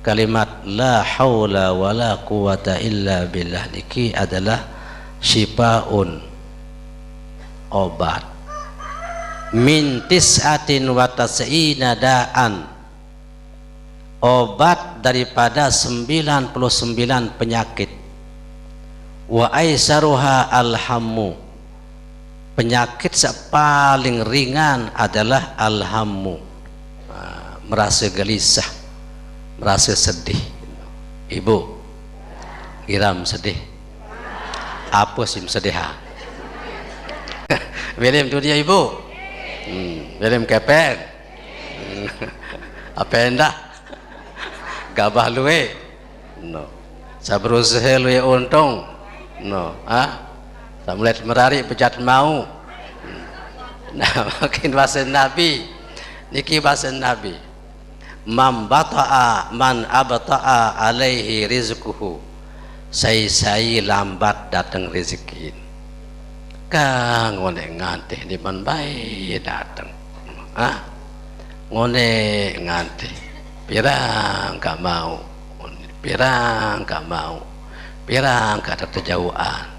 Kalimat la haula wala quwata illa billah niki adalah syifaun, obat min tis'atin wa tas'ina da'an, obat daripada 99 penyakit. Wa aisaruha alhammu, penyakit paling ringan adalah alhammu, merasa gelisah, merasa sedih. Ibu Giram sedih apa sih sedih? William tu dia ibu. William kepen. Apa endah? Gabah luwe. No. Saya berusaha luwe untung. No. Saya mulai merari pejat mau. Nah, makin bahasa Nabi. Niki bahasa Nabi. Man bata'a man abta'a alaihi rizquhu. Sai lambat datang rezeki. Kang ngone ngantih di man bae datang. Ngone ngantih. Pirang gak mau. Pirang gak mau. Pirang gak ada terjauhan.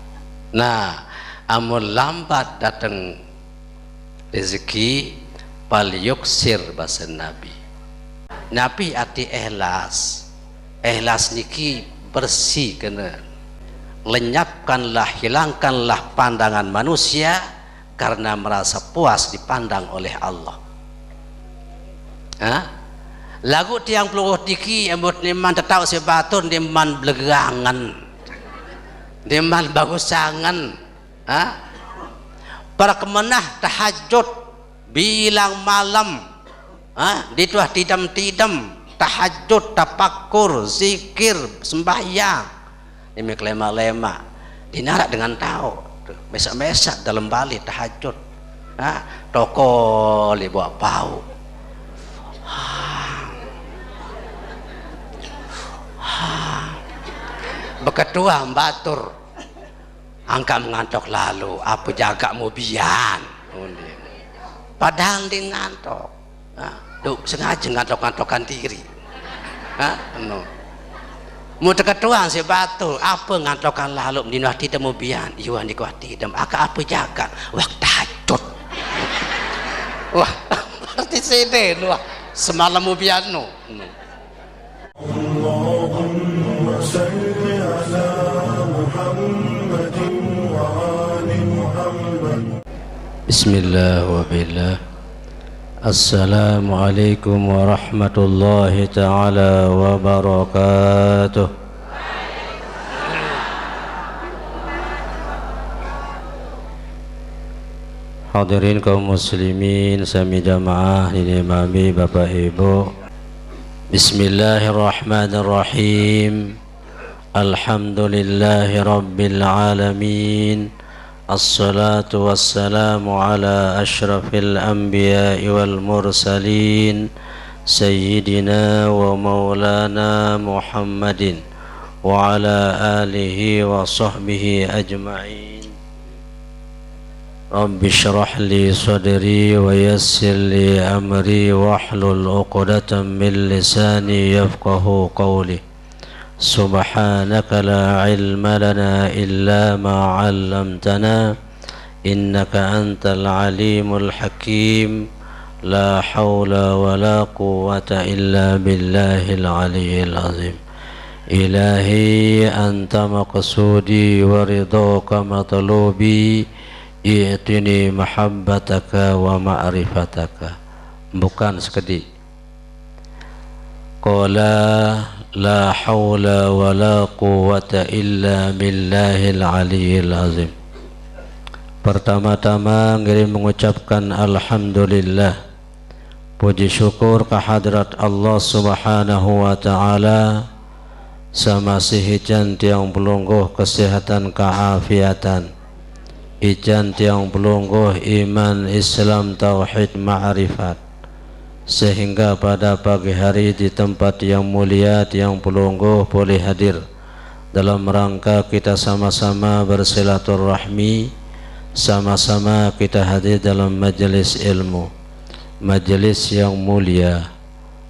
Nah, amun lambat datang rezeki pal yuksir bahasa Nabi. Nabi arti ikhlas. Ikhlas niki bersih kena, lenyapkanlah, hilangkanlah pandangan manusia karena merasa puas dipandang oleh Allah. Lagu tiang peluruh tiki embut niman tetau sebatun niman belegangan, niman bagusangan. Para kemenah tahajud bilang malam, dituah tidam-tidam tahajud, tapakur, zikir, sembahyang. Ini kelema-lema dinarak dengan tahu mesak-mesak dalam bali tahajud. Toko li buat bau. Beketua batur angka mengantok lalu apa jaga mobian. Padahal dia ngantok. Duk sengaja ngantok-ngantokan diri. No. Mu terketuan si batu apa ngantokan lalu dinah tidak mobian iwan di kuati dem aka apa jaga waktu tahajud. Wah berarti sini wah semalam mobian no. Allahumma salli ala Muhammadin wa ali Muhammad. Bismillah wa billah. Assalamualaikum warahmatullahi ta'ala wabarakatuh. Hadirin kaum muslimin sami jamaah diimami Bapak Ibu. Bismillahirrahmanirrahim. Alhamdulillahi rabbil alamin. الصلاة والسلام على أشرف الأنبياء والمرسلين سيدنا ومولانا محمد وعلى آله وصحبه أجمعين. رب اشرح لي صدري ويسر لي أمري واحلل عقدة من لساني يفقه قولي. سبحانك لا علم لنا إلا ما علمتنا إنك أنت العليم الحكيم. لا حول ولا قوة إلا بالله العلي العظيم. إلهي أنت مقصودي ورضاك مطلوبي. i'tini mahabbataka wa ma'rifataka. Bukan sekedih. Qala la hawla wa la quwwata illa billahil aliyyil azim. Pertama-tama ngirim mengucapkan alhamdulillah, puji syukur kehadrat Allah subhanahu wa ta'ala, samasih ijan tiang pelungguh kesehatan keafiatan, ijan tiang pelungguh iman Islam tauhid ma'rifat, sehingga pada pagi hari di tempat yang mulia tiang pelungguh boleh hadir dalam rangka kita sama-sama bersilaturahmi, sama-sama kita hadir dalam majelis ilmu, majelis yang mulia,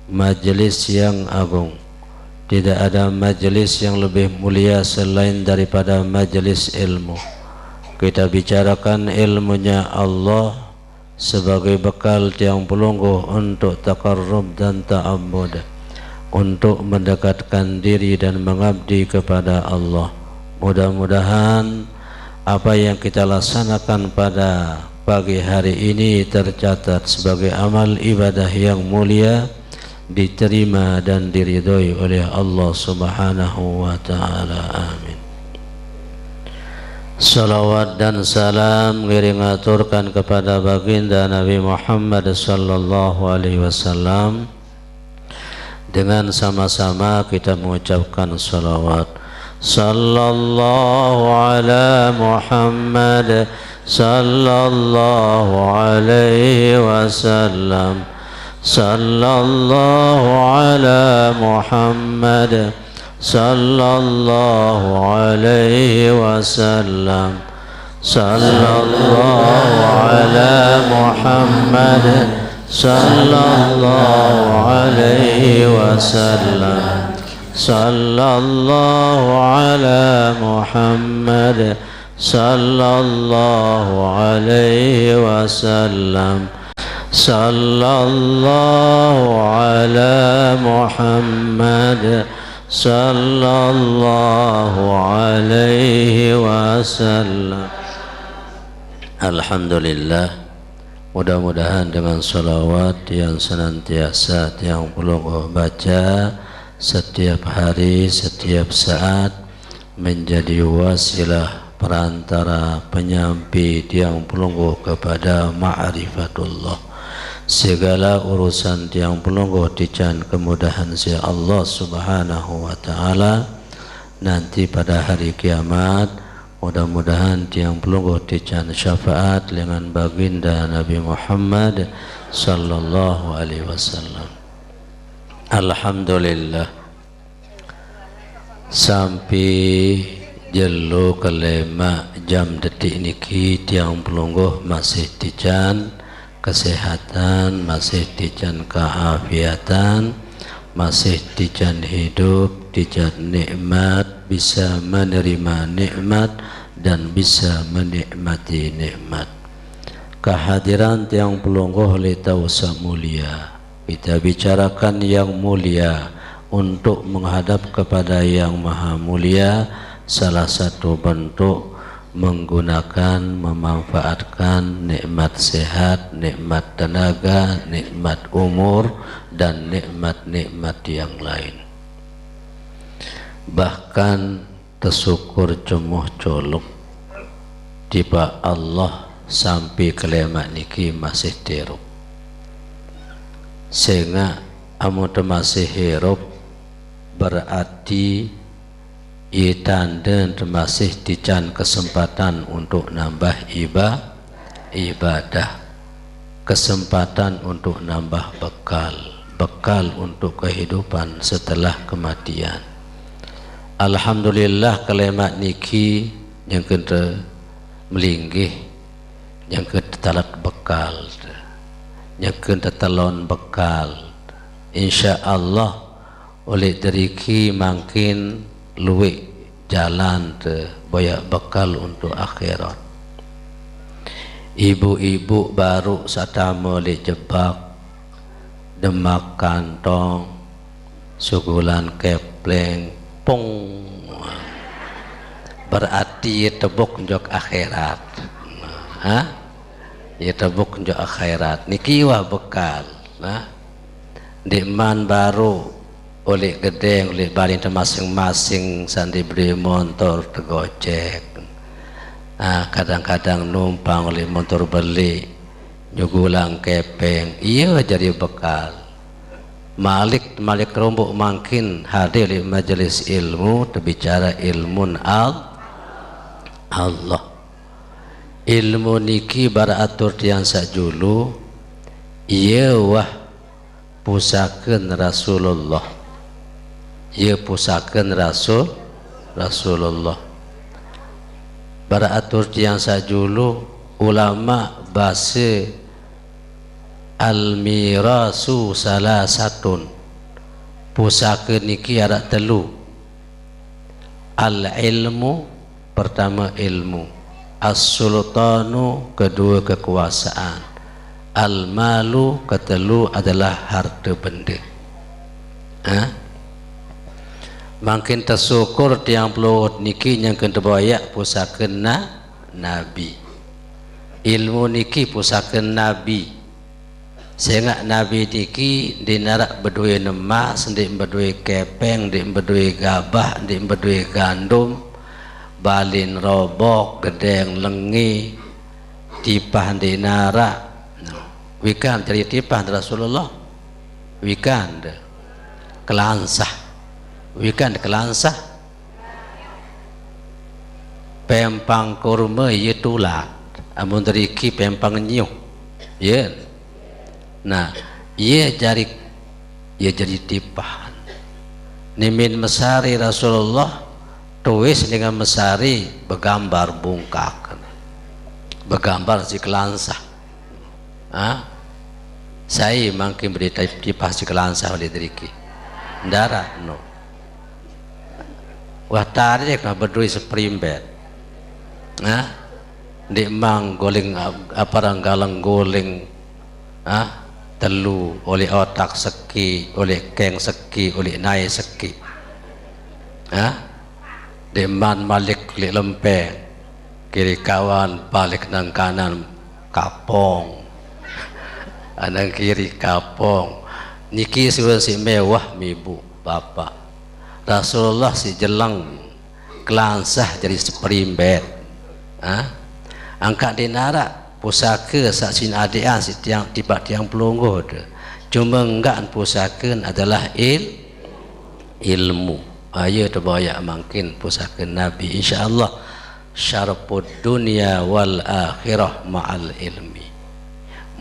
majelis yang agung, tidak ada majelis yang lebih mulia selain daripada majelis ilmu. Kita bicarakan ilmunya Allah sebagai bekal tiang pelungguh untuk takarrub dan ta'abbud, untuk mendekatkan diri dan mengabdi kepada Allah. Mudah-mudahan apa yang kita laksanakan pada pagi hari ini tercatat sebagai amal ibadah yang mulia, diterima dan diridhoi oleh Allah Subhanahu wa taala. Amin. Salawat dan salam ngiring aturkan kepada baginda Nabi Muhammad sallallahu alaihi wasallam. Dengan sama-sama kita mengucapkan salawat. Sallallahu ala Muhammad sallallahu alaihi wasallam. Sallallahu ala Muhammad sallallahu alaihi wasallam. Sallallahu ala Muhammad sallallahu alaihi wasallam. Sallallahu ala Muhammad sallallahu alaihi wasallam. Sallallahu ala Muhammad sallallahu alaihi wasallam. Alhamdulillah, mudah-mudahan dengan salawat yang senantiasa yang pelungguh baca setiap hari, setiap saat, menjadi wasilah perantara penyampai tiang pelungguh kepada ma'rifatullah. Segala urusan tiang pelungguh dican kemudahan si Allah Subhanahu wa taala. Nanti pada hari kiamat mudah-mudahan tiang pelungguh dican syafaat dengan baginda Nabi Muhammad sallallahu alaihi wasallam. Alhamdulillah, sampai jelo kelima jam detik niki tiang pelungguh masih dican kesehatan, masih dican keafiatan, masih dican hidup, dican nikmat, bisa menerima nikmat dan bisa menikmati nikmat. Kehadiran tiang pelungguh litausa mulia. Kita bicarakan yang mulia untuk menghadap kepada yang maha mulia. Salah satu bentuk menggunakan, memanfaatkan nikmat sehat, nikmat tenaga, nikmat umur, dan nikmat-nikmat yang lain. Bahkan tersyukur cemuh colok tiba Allah sampai kelemak niki masih teruk, sehingga amun masih hirup berarti ia tanda masih dican kesempatan untuk nambah ibadah, kesempatan untuk nambah bekal untuk kehidupan setelah kematian. Alhamdulillah kelemak niki yang kita melinggih, yang kita talak bekal, yang kita talon bekal. Insya Allah oleh deriki makin luwih jalan te banyak bekal untuk akhirat. Ibu-ibu baru satama le jebak demak kantong sugulan kepleng pung, berarti tebuk njok akhirat. Ya tebuk njok akhirat niki wah bekal. Diman baru oleh gedeng, oleh balin masing-masing sandi beri motor tergocek. Kadang-kadang numpang oleh motor beli nyugulang kepeng, iya jadi bekal. Malik rombok makin hadir di majelis ilmu terbicara ilmun Allah. Ilmu niki baratur tiang sajulu, iya wah pusakeun Rasulullah. Ia pusakan Rasulullah. Baratur tiang sajulu ulama bahasa al-mirasu salah satun. pusaka niki ada telu. Al ilmu, pertama ilmu. As-sultanu, kedua kekuasaan. Al malu, ketelu adalah harta benda. Makin tersyukur tiang pelurut niki yang kena bayak pusaka Nabi. Ilmu niki pusaka Nabi. Saya ingat Nabi niki dinarak berdua emas, ndik berdua kepeng, ndik berdua gabah, ndik berdua gandum, balin robok, gedeng lengi, tipah dinarak. Wikan jadi tipah Rasulullah. Wikan kelansah. Wikan kelansah. Pempang kurma ia tulat. Amun teriki pempang nyuh. Ya. Nah, ia jadi tipahan. Nimin mesari Rasulullah tulis dengan mesari bergambar bungkak. Bergambar si kelansah. Saya makin berita tipah si kelansah oleh teriki. Ndara no. Wah tarik nak berdua seperimbet. Di mang goling aparang galang goling, telu oleh otak seki, oleh keng seki, oleh nai seki. Di man malik oleh lempeng, kiri kawan balik nang kanan kapong, anang kiri kapong. Niki sudah si mewah mibu bapak. Rasulullah si jelang kelansah jadi seperimbet. Angkat dinarak pusaka saksin adian si tiang tiba tiang pelungguh de. Cuma enggak pusaka adalah ilmu. Ayo terbayak makin pusaka Nabi insyaallah syarafud dunia wal akhirah ma'al ilmi.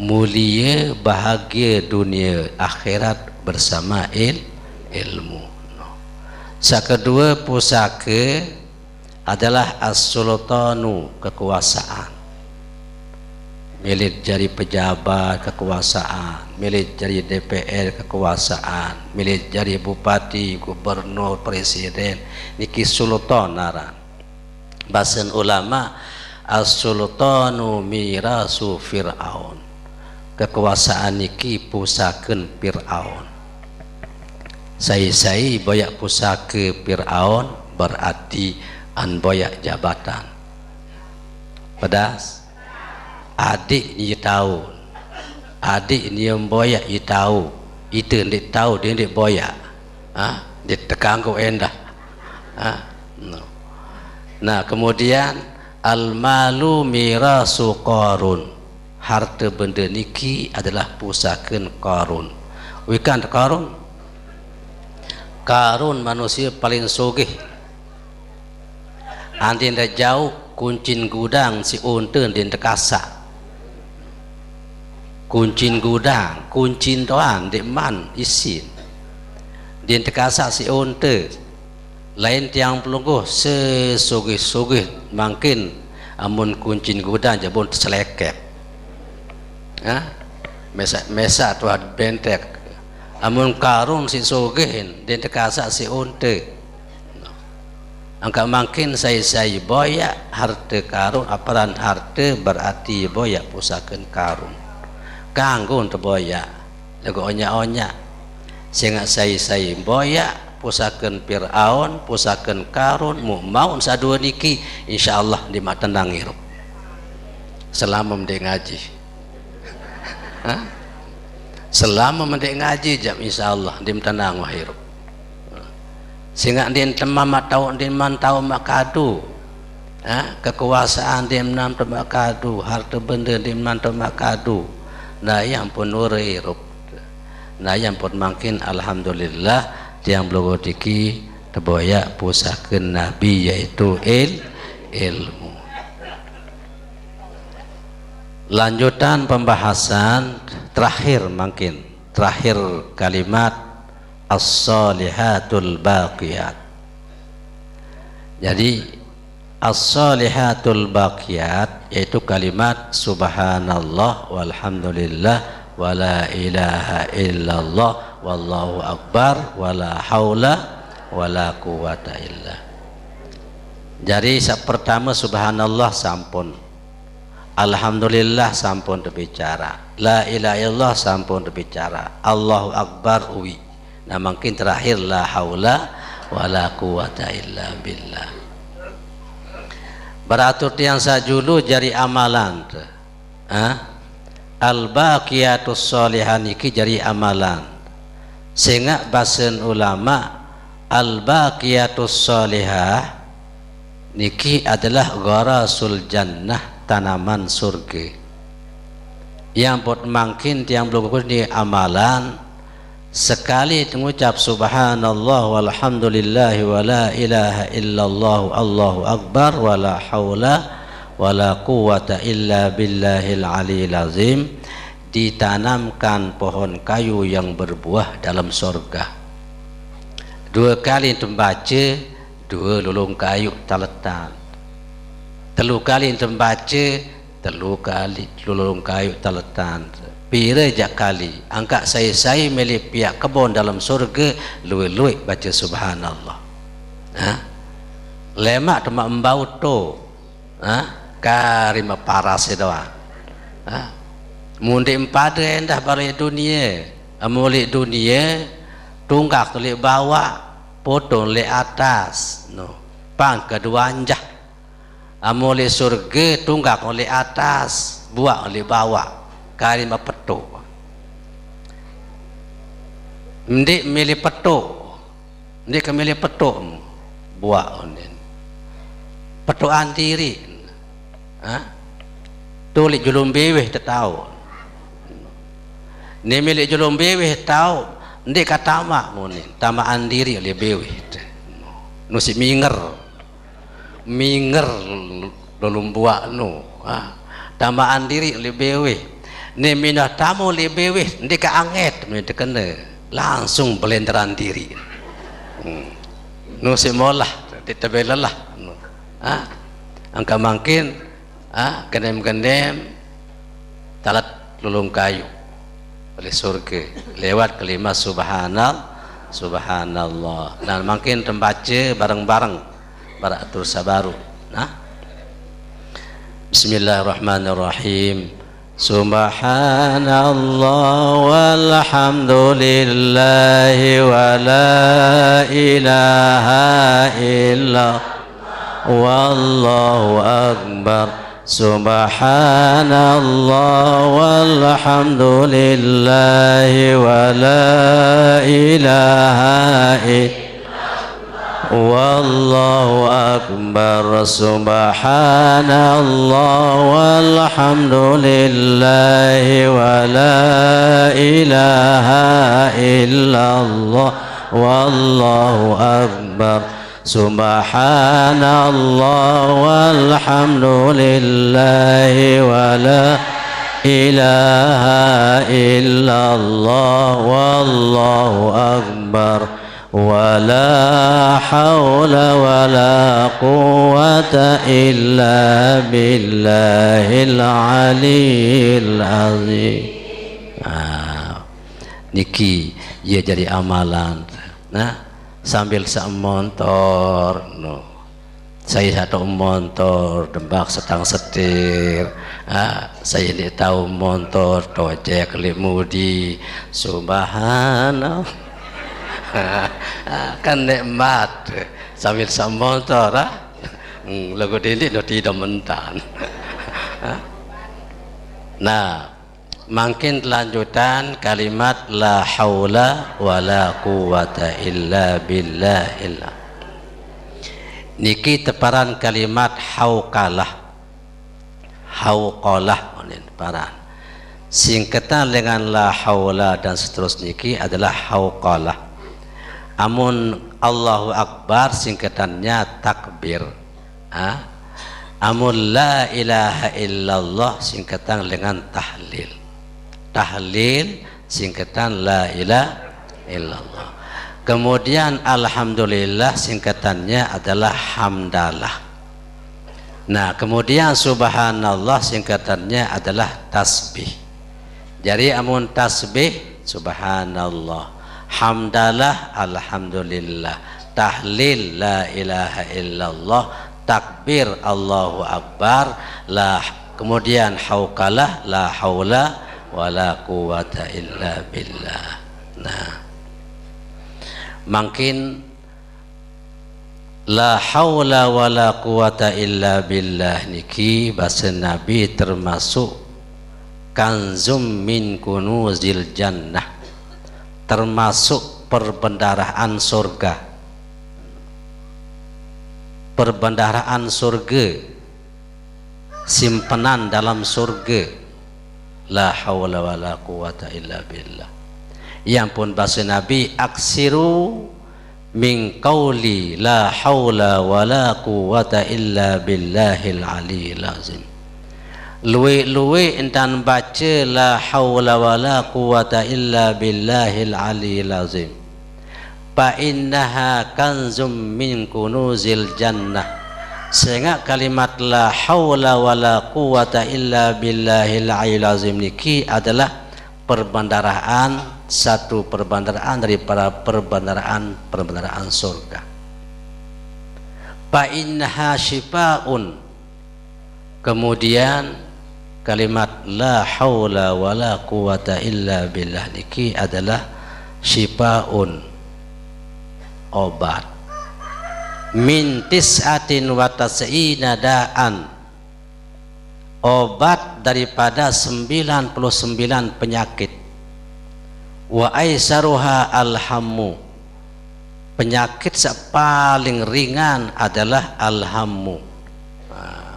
Mulia bahagia dunia akhirat bersama ilmu. Kedua pusaka adalah as-sultanu, kekuasaan. Milik jadi pejabat kekuasaan, milik jadi DPR kekuasaan, milik jadi bupati, gubernur, presiden. Niki sultan naran. Bahasan ulama as-sultanu mirasu Fir'aun. Kekuasaan niki pusakan Fir'aun. Saya boyak pusaka Fir'aun berarti an boyak jabatan. Pedas. Adik ni tahu. Adik ni yang boyak dia tahu. Itu dia tahu dia boyak. Dia tekan kau endah. No. Nah kemudian al malu mirasu Qarun. Harta benda niki adalah pusaka Qarun. Wikan Qarun. Qarun manusia paling sogeh. Andin dah jauh kuncin gudang si unta din terkasak. Kuncin gudang, kuncin doang di man isin. Din terkasak si unta. Lain tiang pelungguh sesogeh-sogeh makin amun kuncin gudang jabun terselekep. Mesa tu had bentek. Amun Qarun si sogehin dia terkasak si unta. Angka makin saya boyak harta Qarun. Aparan harta berarti boyak pusakan Qarun. Kanggun terboyak lagu onyak-onyak. Sehingga saya boyak pusakan Fir'aun, pusakan Qarun. Mau sadua niki insyaallah di mak tenang hirup selama mendek ngaji. Selama mendek ngaji jam insyaallah dim tenang wahirup. Sehingga din temam tahu din man tahu makadu. Kekuasaan dim nam makadu, harta benda dim man makadu. Nah yang pun hirup. Nah yang pun makin alhamdulillah tiang blogo tiki terboyak pusaka Nabi yaitu ilmu. Lanjutan pembahasan terakhir makin terakhir kalimat as-salihatul baqiyat. Jadi as-salihatul baqiyat yaitu kalimat subhanallah walhamdulillah wala ilaha illallah wallahu akbar wala haula wala quwata illa. Jadi pertama subhanallah sampun, alhamdulillah sampun berbicara, la ilaha illallah sampun berbicara, Allahu akbar uwi. Nah mungkin terakhir la haula wala quwata illa billah. Beratur tiang sajulu jari amalan, al-baqiyatus sholihan iki jari amalan. Sehingga bahasan ulama al-baqiyatus sholihah niki adalah gharasul jannah, tanaman surga. Yang pot mungkin tiang belum ni amalan sekali mengucap subhanallah walhamdulillah wala ilaha illallah allahu akbar wala haula wala quwata illa billahil aliyil azim, ditanamkan pohon kayu yang berbuah dalam surga. Dua kali membaca, dua lulung kayu taletan. Telu kali membaca, telu kali lulung kayu taletan. Pira jak kali angkat saya milik pihak kebun dalam surga luwe-luwe baca subhanallah. Lemak temak embau tu, karima paras doa. Mundi empada endah balik dunia, amulik dunia tunggak tulik bawah, potong le atas, no. Pang kedua anjah. Amulik surga tunggak oleh atas, buat oleh bawah. Kalimah petuk. Ndik milih petuk. Ndik ke milih petuk. Buat onen. Petukan diri. Tulik julum beweh tahu. Ni milik julum beweh tahu. Ndik kata mak monen. Tamaan diri oleh beweh. Nusi minger. Minger lulum buat nu. Tamaan diri oleh beweh. Ni minah tamu lebih ndika anget minta kena langsung belenderan diri. Nu semolah ditebelalah. Angka mungkin kenem-kenem talat lulung kayu oleh surga lewat kalimat subhanallah. Dan mungkin membaca bareng-bareng baratur sabaru. Bismillahirrahmanirrahim. Subhanallah walhamdulillahi wa la ilaha illa wallahu akbar. Subhanallah walhamdulillahi wa la ilaha illa wallahu akbar. Subhanallah walhamdulillahi wa la ilaha illallah wallahu akbar. Subhanallah walhamdulillahi wa la ilaha illallah wallahu akbar. ولا حول ولا قوة إلا بالله العلي العظيم. Niki ia jadi amalan. Sambil semontor, saya satu montor dembak setang setir. Saya tidak tahu montor tojek limudi. Subhanallah. Kan nikmat sambil semontor. Lagu ini tidak mentan. Nah, makin lanjutan kalimat la haula wala quwata illa billah illa. Niki teparan kalimat hauqalah. Hauqalah teparan. Singkatan dengan la haula dan seterusnya niki adalah hauqalah. Amun Allahu Akbar singkatannya takbir. Amun la ilaha illallah singkatan dengan tahlil. Tahlil singkatan la ilaha illallah. Kemudian alhamdulillah singkatannya adalah hamdalah. Nah, kemudian subhanallah singkatannya adalah tasbih. Jadi amun tasbih subhanallah, hamdalah alhamdulillah, tahlil la ilaha illallah, takbir Allahu akbar, kemudian haukalah la haula wala quwata illa billah. Nah, makin la haula wala quwata illa billah niki bahasa Nabi termasuk kanzum min kunuzil jannah, termasuk perbendaharaan surga, perbendaharaan surga, simpanan dalam surga. La haula wala quwata illa billah. Yang pun bahasa Nabi, aksiru min qauli la haula wala quwata illa billahil aliyil azim. Luwe-luwe entan baca la haula wala quwata illa billahil aliyil azim, fa innaha kanzum min kunuzil jannah. Sehingga kalimat la haula wala quwata illa billahil aliyil azim niki adalah perbendaharaan, satu perbendaharaan daripada perbendaharaan surga. Fa innaha syifaun. Kemudian kalimat la haula wala quwata illa billah niki adalah syifaun, obat, min tis'atin wa tas'ina da'an, obat daripada 99 penyakit. Wa aisaruha alhammu, penyakit paling ringan adalah alhammu,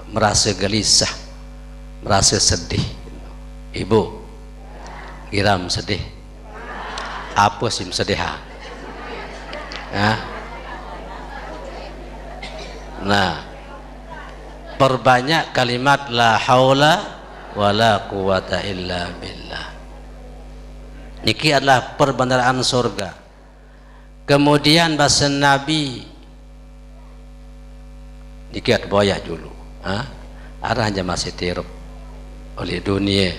merasa gelisah, merasa sedih. Ibu Giram sedih, apa sih sedih? Nah, perbanyak kalimat la haula wala quwata illa billah. Niki adalah perbendaharaan surga. Kemudian bahasa Nabi niki at boyah dulu, arah hanya masih tirup oleh dunia,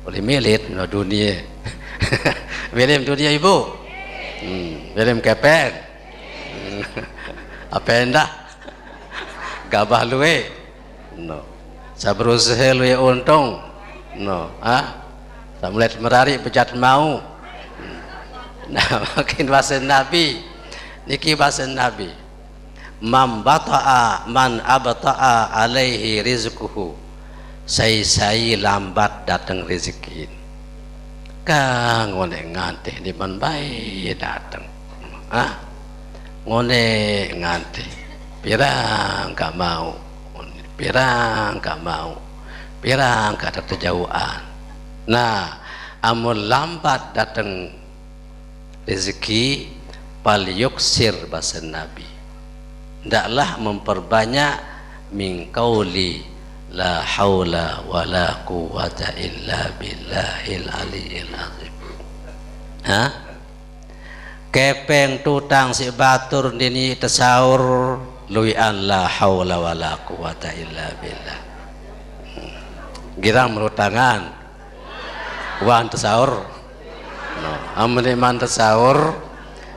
oleh milit no dunia. Belum dunia ibu, belum kepen, apa endah? Gabah luwe, no. Saya berusaha luwe untung, no. Saya mulai merari pecat mau. Nah, makin bahasa Nabi, niki bahasa Nabi. Man bata'a man abta'a alaihi rizquhu, sai lambat datang rezeki. Kang ngone ngante di man bae datang. Ngone ngante. Pirang gak mau, pirang gak mau, pirang gak ada kejauhan. Nah, amun lambat datang rezeki, pal yuksir bahasa Nabi, ndaklah memperbanyak min qauli la haula wala quwata illa billahil aliyil azim. Kepeng tutang si batur dini tesaur luian la haula wala quwata illa billah. Girang merutangan wan tesaur, no. Ameniman tesaur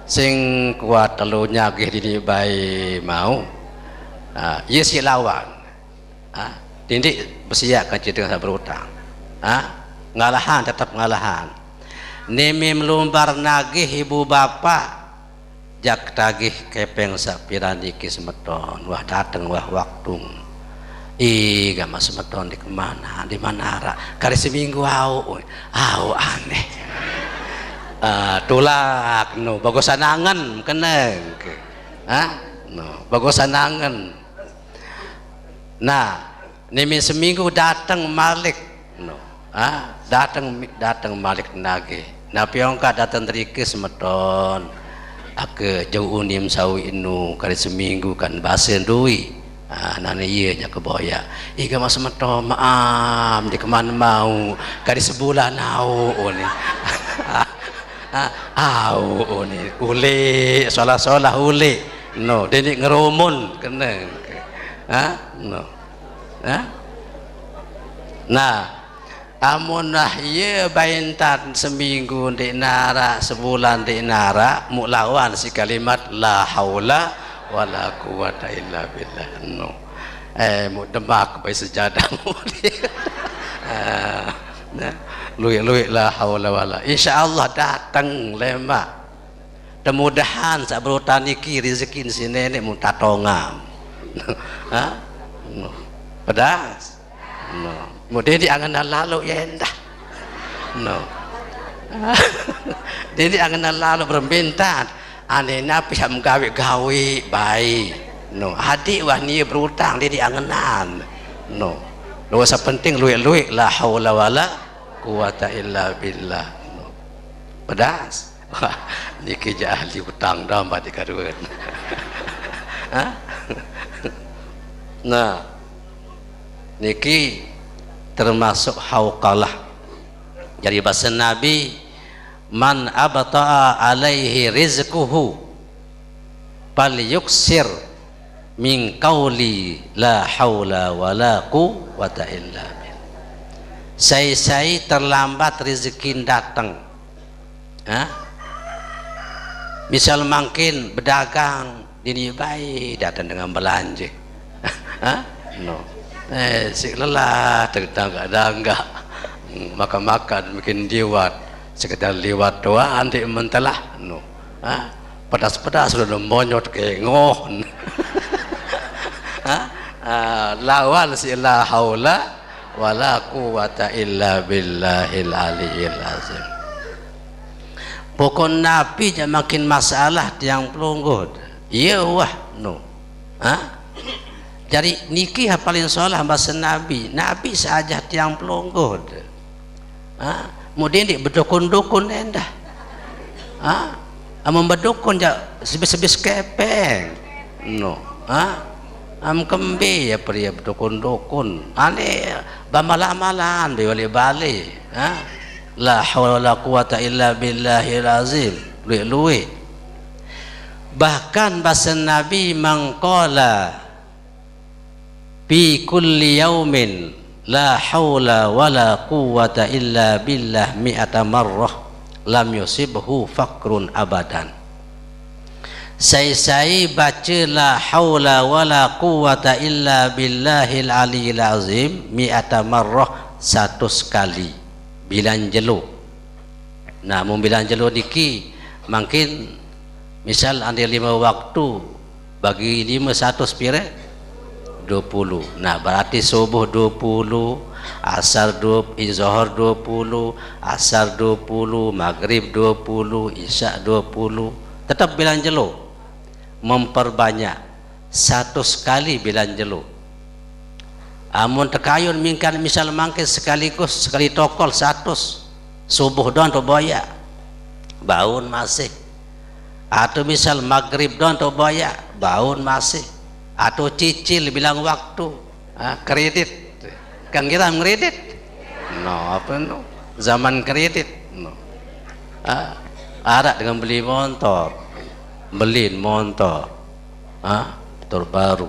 sing kuat telunya gih dini bayi mau, iya si lawan, dindik bersiap kaji dengan berutang, ngalahan tetap ngalahan. Nimi melumbar nagih ibu bapak, jak tagih kepeng sapiran iki semeton, wah dateng wah waktu. Gak mas semeton di kemana, di manara, kali seminggu au aneh. Tulak no bagusan angen keneng, no bagusan angen. Nah, nimi seminggu datang malik, no, datang malik nagih. Nah piongka datang terike semeton. Ake jauh unim sawi inu kali seminggu kan basen dui. Nane iya nya keboya. Iga mas semeton maam di kemana mau kali sebulan au ni. Au ni ule solah ule. No, denik ngerumun keneng. No. Nah, amunah ye baintan seminggu di nara, sebulan di nara, mu lawan si kalimat la haula wala quwata illa billah. No. Mu demak pai sejadah mu. Nah, luik-luik la haula wala. Insyaallah datang lema. Temudahan sak berutan iki rezeki si nenek mu tatongam. Ha? No. Pedas. No. Kemudian diangan lalu ya endah. No. Jadi angan lalu berbintan. Anena pihak gawe baik. No. Adik wah ni berutang dia dianganan. No. Lu penting luik-luik la haula wala quwata illa billah. No. Pedas. Wah, ni kerja ahli hutang dah mbak dikaduan. Ha? Nah. Niki termasuk hauqalah. Jadi bahasa Nabi, man abta'a alaihi rizquhu falyuksir min qauli la haula wala quwwata illa billah. Sai terlambat rezeki datang. Misal makin berdagang dini baik datang dengan belanja. No. Si lelah tertangga enggak makan mungkin diwat sekedar liwat doa nanti mentelah no. Pedas-pedas sudah monyot ke ngon. Lawan si la haula wala quwata illa billahil aliyil azim. Pokok Nabi makin masalah tiang pelunggut. Iya wah no. Jadi niki paling solah bahasa Nabi. Nabi saja tiang pelunggut. Kemudian di berdukun-dukun endah. Amun berdukun ja sebis-sebis kepeng. No. Am kembe ya pria berdukun-dukun. Ane bamalah-malahan balik-balik. La haula wala quwata illa billahil azim. Luwe-luwe. Bahkan bahasa Nabi mangqala fi kulli yaumin la haula wala quwwata illa billah mi'ata marrah lam yusibhu fakrun abadan. Saya baca la haula wala quwwata illa billahil aliyil azim mi'ata marrah 100 kali bilan jelu. Nah, mun bilan jelu niki mungkin misal ada 5 waktu bagi 5 100 pire 20. Nah, berarti subuh 20, asar 20, zuhur 20, asar 20, maghrib 20, isya 20. Tetap bilang jelu. Memperbanyak 100 kali bilang jelu. Amun tekayun mingkan misal mangke sekaligus sekali tokol 100. Subuh doang tu boya. Baun masih. Atau misal maghrib doang tu boya, baun masih. Atau cicil bilang waktu kredit kan kita kredit no apa no zaman kredit no ada dengan beli motor terbaru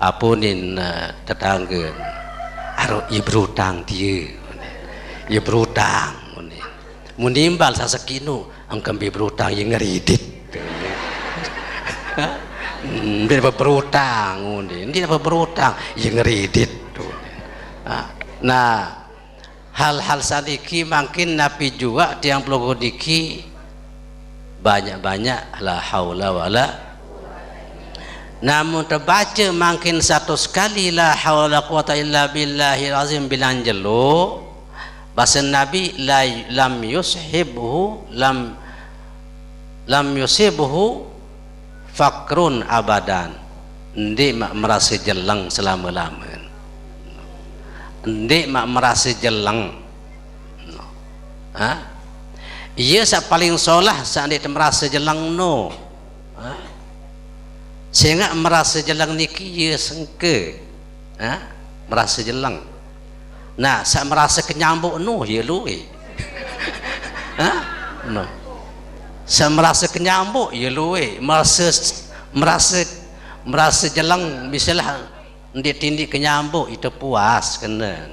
apunin tetangga aro berutang dia ia berutang munimbal sasekinu angkam berutang yang kredit. Dia dapat berutang, dia dapat berutang, yang ngeredit. Nah, hal-hal sadiki makin Nabi juga tiang pelugu diki banyak-banyak la haula wala. Namun terbaca makin 100 kali la haula quwata illa billahil azim bilang jelu. Bahasa Nabi lam yusibhu fakrun abadan. Ndik mak merasa jelang selama-lama. Ndik mak merasa jelang. Ia sak paling solah sak ndik merasa jelang no. Sehingga merasa jelang niki ia sengke. Merasa jelang. Nah, sak merasa kenyambuk no ia luwe. No. Saya merasa kenyambuk ya luwe, merasa jelang misalnya dia tindik kenyambuk itu puas kena.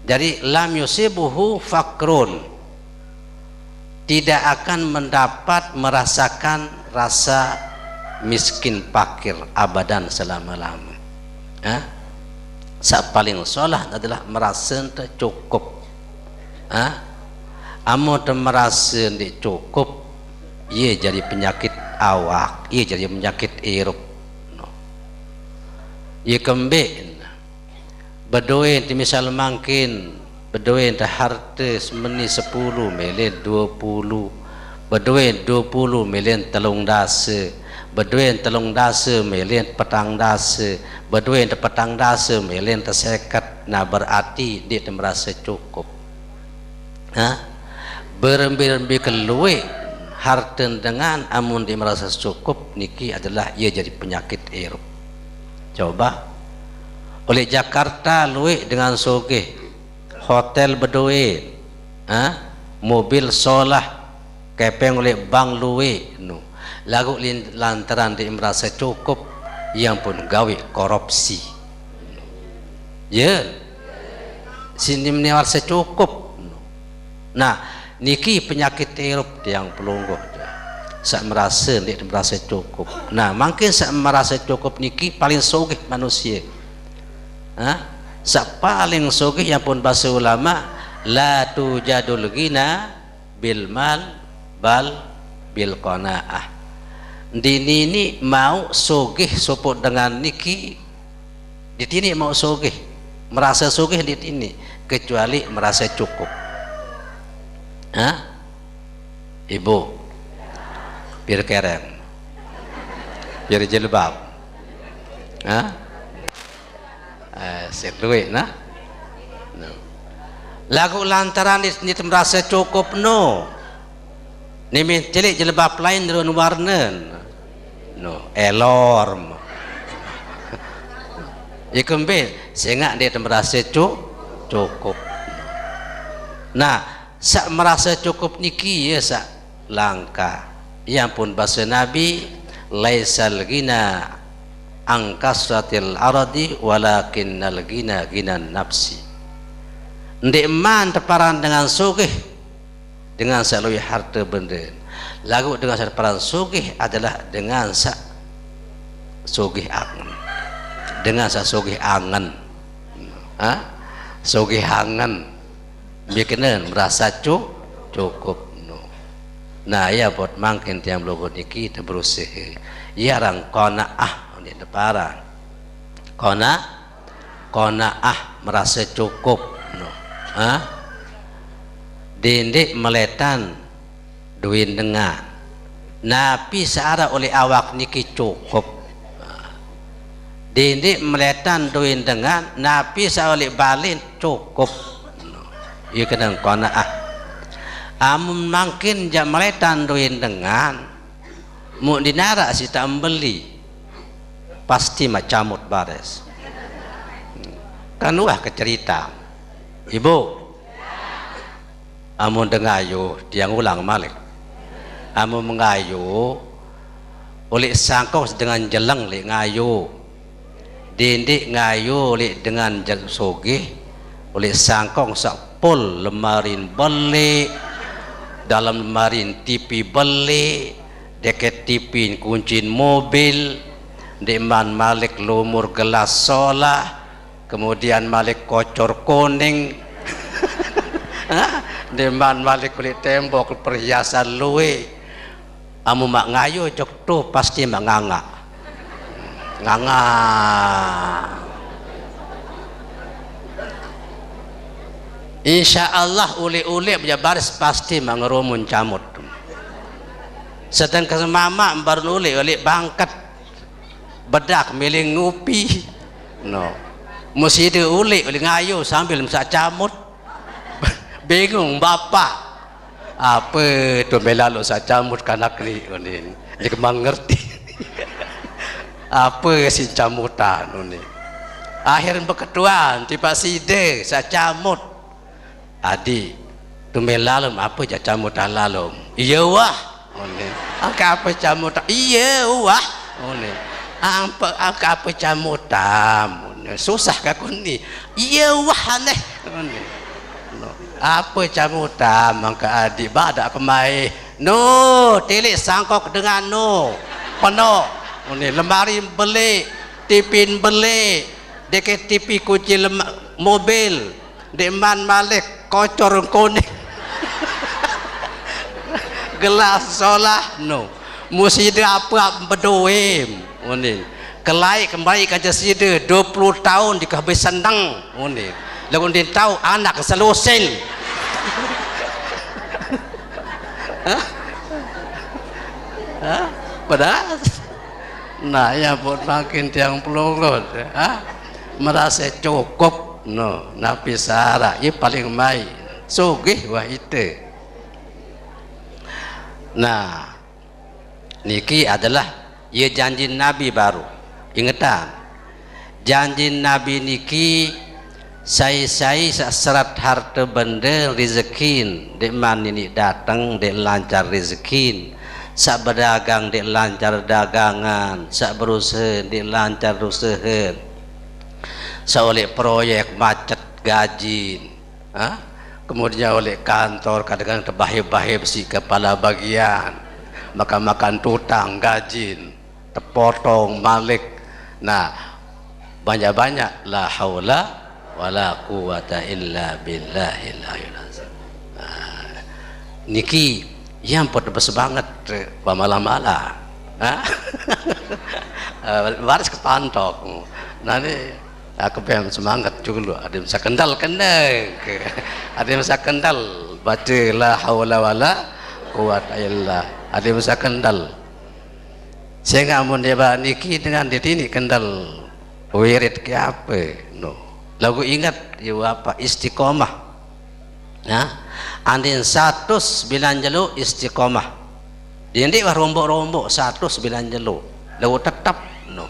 Jadi lam yusibuhu fakrun, tidak akan mendapat merasakan rasa miskin fakir abadan selama-lama. Sak paling solah adalah merasa cukup. Amo merasa cukup, ia jadi penyakit awak, ia jadi penyakit irup. Ia kembali berdoa misal mungkin berdoa harta semeni 10 million 20, berdoa 20 million telung dasa, berdoa telung dasa million petang dasa, berdoa petang dasa million tersekat. Nah berarti dia merasa cukup. Berembi-rembi keluar harta dengan amun dia merasa cukup, niki adalah ia jadi penyakit irup. Coba oleh Jakarta luwe dengan sogeh, hotel berduit, mobil solah, kepeng oleh bank luwe, lagu lantaran dia merasa cukup, yang pun gawe korupsi. Ya, sini merasa cukup. Nah, niki penyakit irup yang pelungguh. Sak merasa dia merasa cukup. Nah, mungkin sak merasa cukup niki paling sogeh manusia. Sak paling sogeh yang pun bahasa ulama, la tujadul ghina bil mal bal bil qanaah. Dini ini mau sogeh sopot dengan niki, di sini mau sogeh, merasa sogeh di sini, kecuali merasa cukup. Ibu, biar kerem, biar jilbab, duit nah. Lagu lantaran ini merasa cukup ni cilik jilbab lain dengan warna elorm ikembe sehingga dia merasa cukup. Nah sak merasa cukup niki ya sak langka, yang pun bahasa Nabi laisal ghina angkasratil aradi walakinnal ghina ghinan nafsi. Ndek man teparan dengan sugih dengan salui harta benda, lagu dengan teparan sugih adalah dengan sak sugih angan, dengan sak sugih angan, sugih angan bikinan merasa cukup. Nah ya buat mungkin tiang logo niki kita berusaha ya rang qanaah di deparan qanaah merasa cukup dindik meletan duit dengan napi seara oleh awak niki cukup, dindik meletan duit dengan napi seara oleh balin cukup. Ia kena qanaah. Amun makin jam meletan duit dengan mu dinara si tak membeli pasti macamut bares. Kan wah kecerita ibu amun dengayu dia ngulang malik, amun mengayu oleh sangkau dengan jelang le ngayu, dindik ngayu oleh dengan sogeh oleh sangkong sakpol lemarin beli dalam lemarin TV beli deket TV kuncin mobil deman malik lumur gelas solah, kemudian malik kocor kuning deman malik kulit tembok perhiasan luwe, amu mak ngayu jok tuh pasti mak nganga insya Allah uli-uli baris pasti mengerumun camut. Sedangkan mama baru uli bangkat bedak milih ngupi mesti uli ngayu sambil masak camut. Bingung bapak apa tu melalu sa camut kanak ni dia mengerti apa si camutan ni. Akhirnya berketuan tiba side sa camut adi tu melalum apa je camutan lalum iya wah apa camutan iya wah apa camutan susah kakun ni iya wahane no. Apa camu tamang ke adik badak kemai no telik sangkok dengan no penuh ni lemari beli tipin beli deket tipi kunci mobil deman malik kocor kuning gelas solah no musida apa berdoim ni kelai kembali kerja sida 20 tahun dikhabis senang ni lagu dia tahu anak selusin padahal nah ya buat makin tiang pelongot merasa cukup no nabi sara ia paling mai sugih wah itu. Nah niki adalah ia janji nabi baru ingatan janji nabi niki sai-sai serat harta benda rezekin dek man ini datang dek lancar rezekin sak berdagang dek lancar dagangan sak berusaha dek lancar usaha sak oleh proyek macet gaji kemudian oleh kantor kadang-kadang terbahir-bahir si kepala bagian makan tutang gaji terpotong malik. Nah banyak-banyak la haula wala quwata illa billahil aliyyil azim. Niki yang pot bersemangat pamalam-malam baris kepantok nanti aku pengen semangat juga ada masa kendal ada masa kendal baca la haula wala quwata illa ada masa kendal sehingga mun dia niki dengan ditini kendal wirid ke apa no lagu ingat ya apa istiqomah andin 100 bilan jelu istiqomah dindik wah rombok-rombok 100 bilan jelu lagu tetap no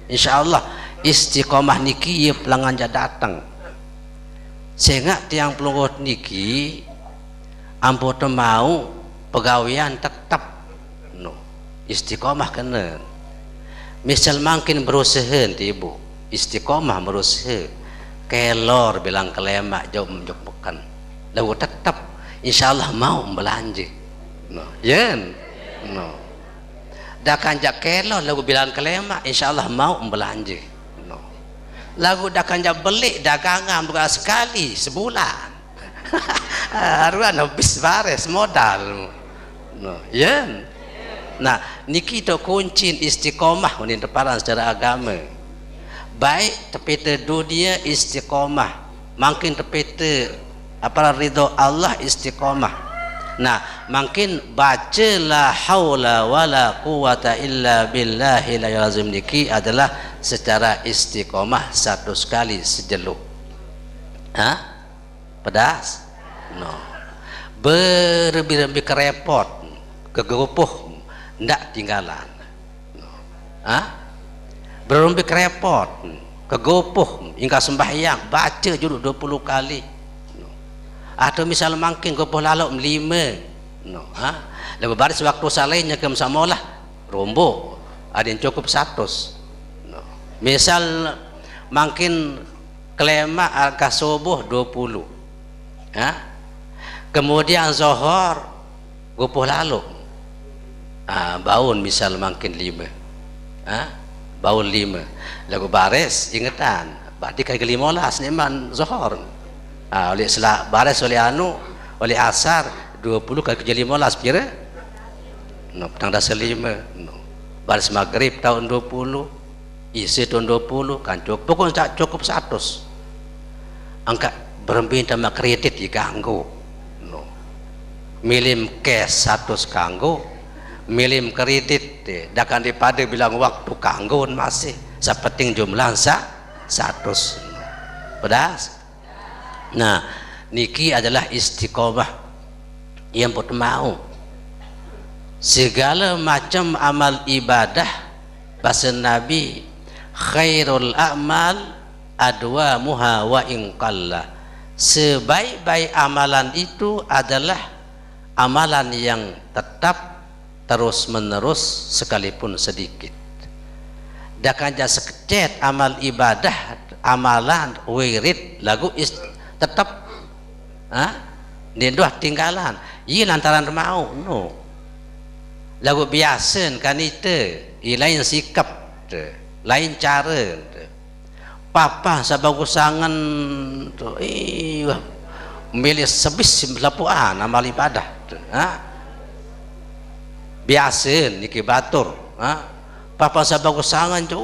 insyaallah istiqomah niki ya pelanggan datang sehingga tiang pelunggut niki ampun mau pegawaian tetap no istiqomah kena misal makin berusaha ibu istiqomah berusaha kelor bilang kelemak jauh menjokkan lalu tetap insyaallah mau belanja no yen no dah kanjak kelor lalu bilang kelemak insyaallah mau belanja no lagu dah kanjak beli dagangan bukan sekali sebulan haruan habis bares modal no yen nah niki to kunci istiqomah ini deparan secara agama baik tepete dunia istiqomah makin tepete apa ridho Allah istiqomah. Nah makin baca la haula wala quwata illa billahil aliyyil azim niki adalah secara istiqomah satu sekali sejeluk pedas no berlebih-lebih kerepot kegerupuh ndak tinggalan no. berlebih kerepot kegopoh hingga sembahyang baca judul 20 kali no. Atau misal makin gopoh lalok 5 no. Lalu baris waktu salehnya ke samolah rombok ada yang cukup 100 no. Misal makin kelema agak subuh 20 kemudian zohor gopoh lalok baun misal makin 5 baul 5 lagu baris ingatan berarti kali ke-15 neman zuhur oleh selak baris oleh anu oleh asar 20 kali ke-15 kira no petang dah 5 no baris maghrib tahun 20 isi tahun 20 kan cukup pokok tak cukup 100 angka berhenti sama kredit diganggu no milim cash 100 kanggo milim kredit dakan daripada bilang waktu kanggun masih sepenting jumlah 100 pedas. Nah niki adalah istiqomah yang mau segala macam amal ibadah bahasa Nabi khairul a'mal adwamuha wa in qalla sebaik-baik amalan itu adalah amalan yang tetap terus menerus sekalipun sedikit. Dakan ja sekecet amal ibadah amalan wirid lagu tetap dinduh tinggalan iya lantaran mau no lagu biasa kan itu lain sikap lain cara papa sabagus sangan tu milih sebis lapuan amal ibadah biasa niki batur papa sabagus sangan tu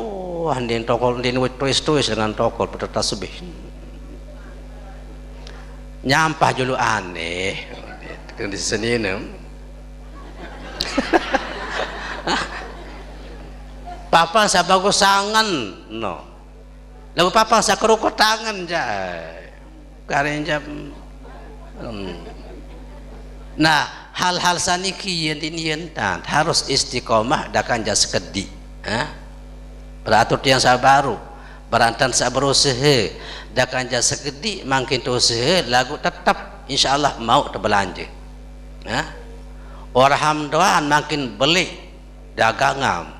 andin tokol din tuis dengan tokol peserta sebih nyampah julu aneh di sini papa sabagus sangan no lalu papa sakerukut tangan jay karenja nah hal-hal saniki yen harus istiqomah dakan jas kedi beratur tiang sabaru berantan saberusaha dakan jas kedi makin tu usaha lagu tetap insyaallah mau terbelanja alhamdulillah makin beli dagangan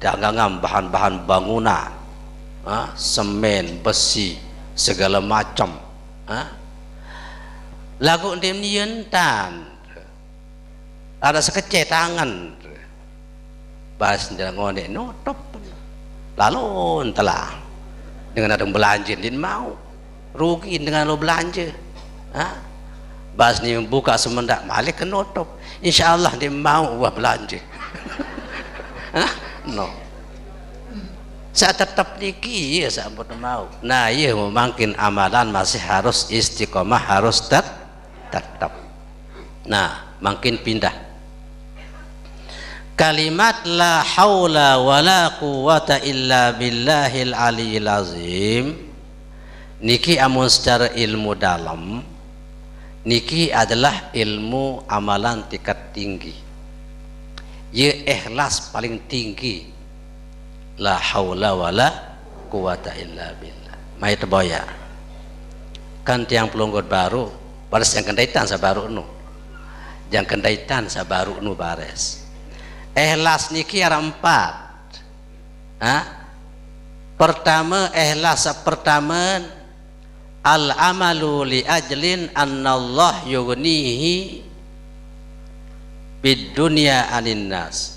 dagangan bahan-bahan bangunan semen, besi, segala macam lagu nientan ada sekecil tangan bahas jalan ngone notop lalu telah dengan ada belanja din mau rugi dengan lo belanja bahas ni buka semendak malik ke notop insyaallah dia mau wah belanja no saat tetap niki ya saat mau nah iya mungkin amalan masih harus istiqomah harus tetap nah makin pindah kalimat la haula wala quwata illa billahil aliyil azim niki amun secara ilmu dalam niki adalah ilmu amalan tingkat tinggi ya ikhlas paling tinggi la haula wala quwata illa billah mai teboya kan tiang pelunggut baru bares yang kendaitan sabaru nu yang kendaitan sabaru nu bares ikhlas niki ada 4 pertama ikhlas pertama al amalu li ajlin annallah yughnihi bid dunya anin nas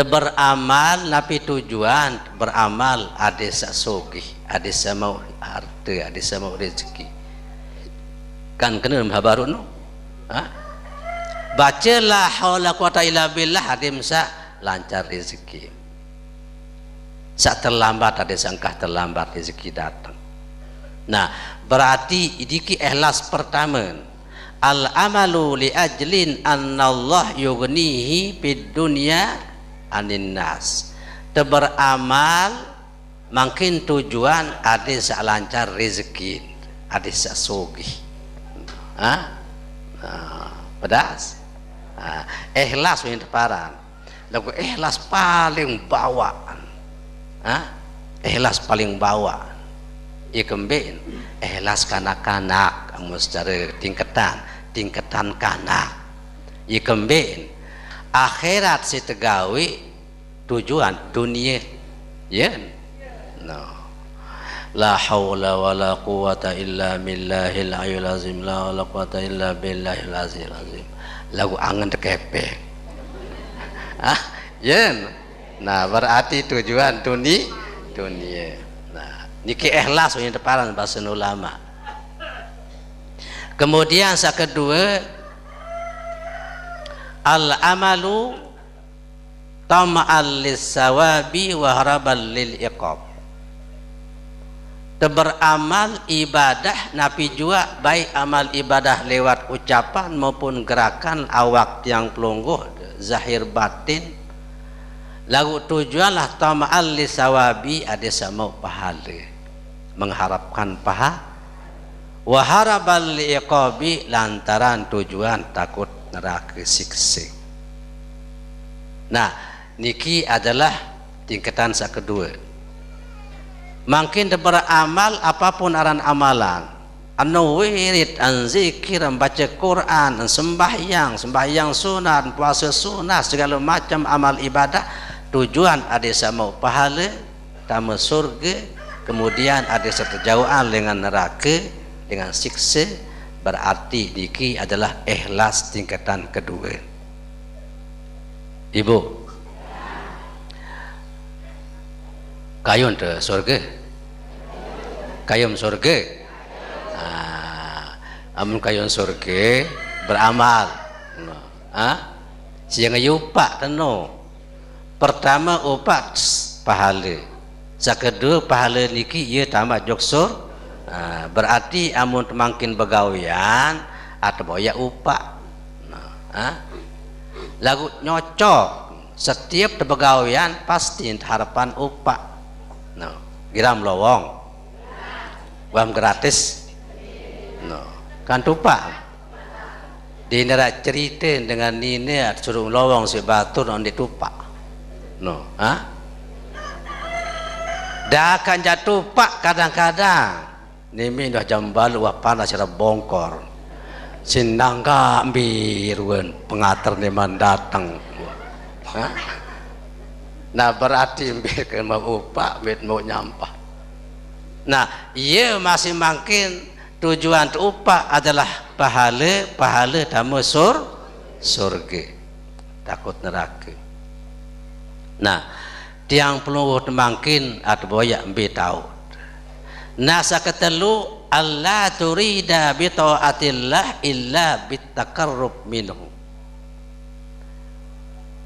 beramal napi tujuan beramal ada sasogih ada sama harta ada sama rezeki kan kena habaru no baca la haula quwata illa billah hadim sa lancar rezeki saat terlambat ada sangkah terlambat rezeki datang nah berarti idiki ikhlas pertama al amalu li ajlin annallah yughnihi bid dunya anin nas beramal makin tujuan ada selancar rezeki ada sasogih pedas ikhlas yang teparan lagu ikhlas paling bawaan ikhlas paling bawaan ikembin ikhlas kanak-kanak kamu secara tingkatan kanak ikembin akhirat si tegawi tujuan dunia ya no la haula wala quwata illa billahil aliyil azim la wala quwata illa billahil azim lagu angan tekepe ya nah berarti tujuan dunia nah niki ikhlas yang depan bahasa ulama kemudian yang kedua al amalu tama'al lis-sawabi wa haraban lil iqab beramal ibadah napi juga baik amal ibadah lewat ucapan maupun gerakan awak yang pelungguh zahir batin lagu tujuanlah tama'al lis-sawabi ada sama pahala mengharapkan pahala wa haraban lil iqabi lantaran tujuan takut neraka siksa. Nah, niki adalah tingkatan kedua. Makin beramal apapun aran amalan, anu wirid, an zikir, baca Quran, sembahyang sunat, puasa sunat, segala macam amal ibadah, tujuan ada sama pahala tama surga, kemudian ada seterjauhan dengan neraka, dengan siksa, berarti niki adalah ikhlas tingkatan kedua. Ibu kayun te surga, kayun surga. Amun kayun surga beramal. Siang upak teno. Pertama upak pahala. Sakedua pahala niki ia tamat joksur. Berarti amun makin begawian atau boya upak. Lagu nyocok setiap begawian pasti harapan upak. Giram lowong. Wam gratis. Kan tupak. Di nera cerita dengan ini suruh lowong si batu non ditupak. Dah akan jatuh pak kadang-kadang. Nimi dah jambalu wah panas cara bongkor. Sinangga ambiruan pengatar neman datang. Nah berarti ambil mau upak, mau nyampah. Nah ia masih makin tujuan upak adalah pahala tamu surga, takut neraka. Nah tiang peluh temangkin atau boyak ambil tahu. Nah saketelu Allah turida bi taatillah illa bitakarrub minhu.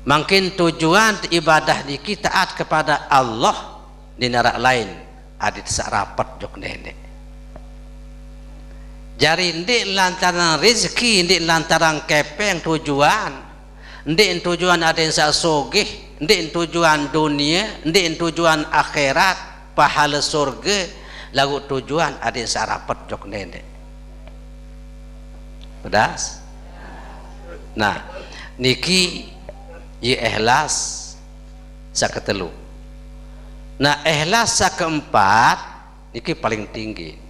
Makin tujuan ibadah di kita taat kepada Allah di narak lain adit sak rapat jok nenek. Jari ndik lantaran rezeki, ndik lantaran kepeng tujuan, ndik tujuan ada yang sogeh, ndik tujuan dunia, ndik tujuan akhirat, pahala surga, lagu tujuan ada yang sarapat jok nenek. Pedas. Nah, niki ye ikhlas saketelu. Nah, ikhlas sakeempat niki paling tinggi.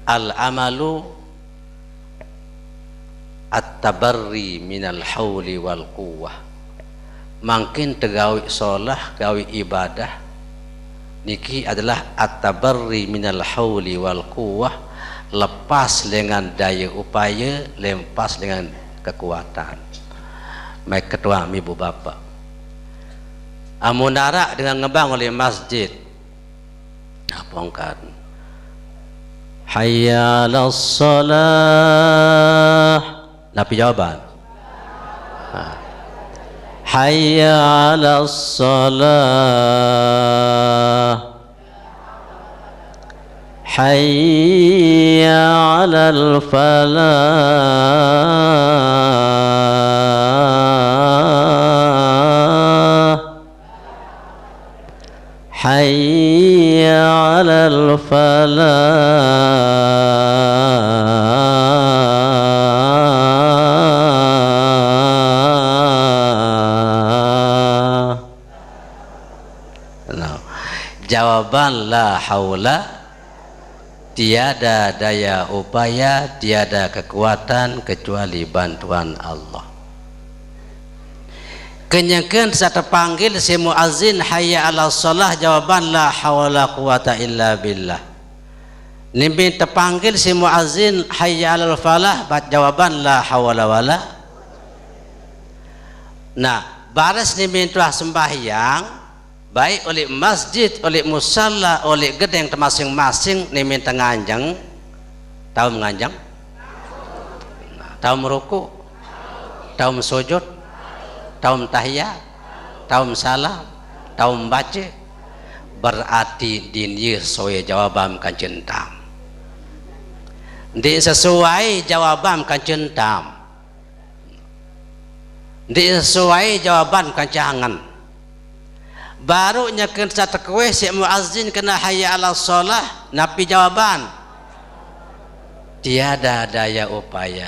Al-amalu at-tabarri minal hauli wal quwwah. Makin tegawi solah, gawi ibadah niki adalah at-tabarri minal hauli wal quwwah, lepas dengan daya upaya, lepas dengan kekuatan. Baik ketua ibu bapak. Amunara dengan ngebang oleh masjid. Apongkan hayya 'alas shalah. Napi jawaban. Hayya 'alas shalah. Hayya 'alal falah. Hayya 'alal falah. Jawaban la haula, tiada daya upaya, tiada kekuatan kecuali bantuan Allah. Kenyakan saat terpanggil si muazzin hayya 'alas shalah, jawaban la haula quwata illa billah. Nimbi terpanggil si muazzin hayya 'alal falah, jawaban la haula wala. Nah, baras nimbi telah sembahyang baik oleh masjid, oleh musalla, oleh gedeng masing-masing ni minta nganjang. Tahu menganjang? Tahu meruku? Tahu sujud? Tahu tahiyat? Tahu salam? Tahu membaca? Berarti dia sesuai jawaban kan centam. Dia sesuai jawaban kan centam. Dia sesuai jawaban kan jangan. Barunya kena satu kue si muazzin kena hayya 'alas shalah, napi jawaban tiada daya upaya,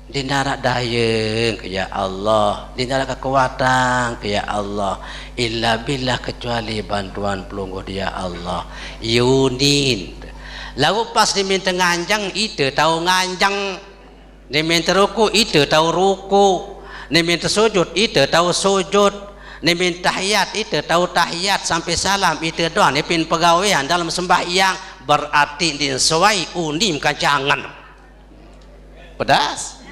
dinara daya ke ya Allah, dinara kekuatan ke ya Allah, illa billah, kecuali bantuan pelungguh dia Allah. Yunin lalu pas diminta nganjang itu tahu nganjang, diminta ruku itu tahu ruku, diminta sujud itu tahu sujud. ni min tahiyat itu tahu tahiyat sampai salam itu doang ni pin pegawaian dalam sembahyang berarti din sesuai unim kancangan pedas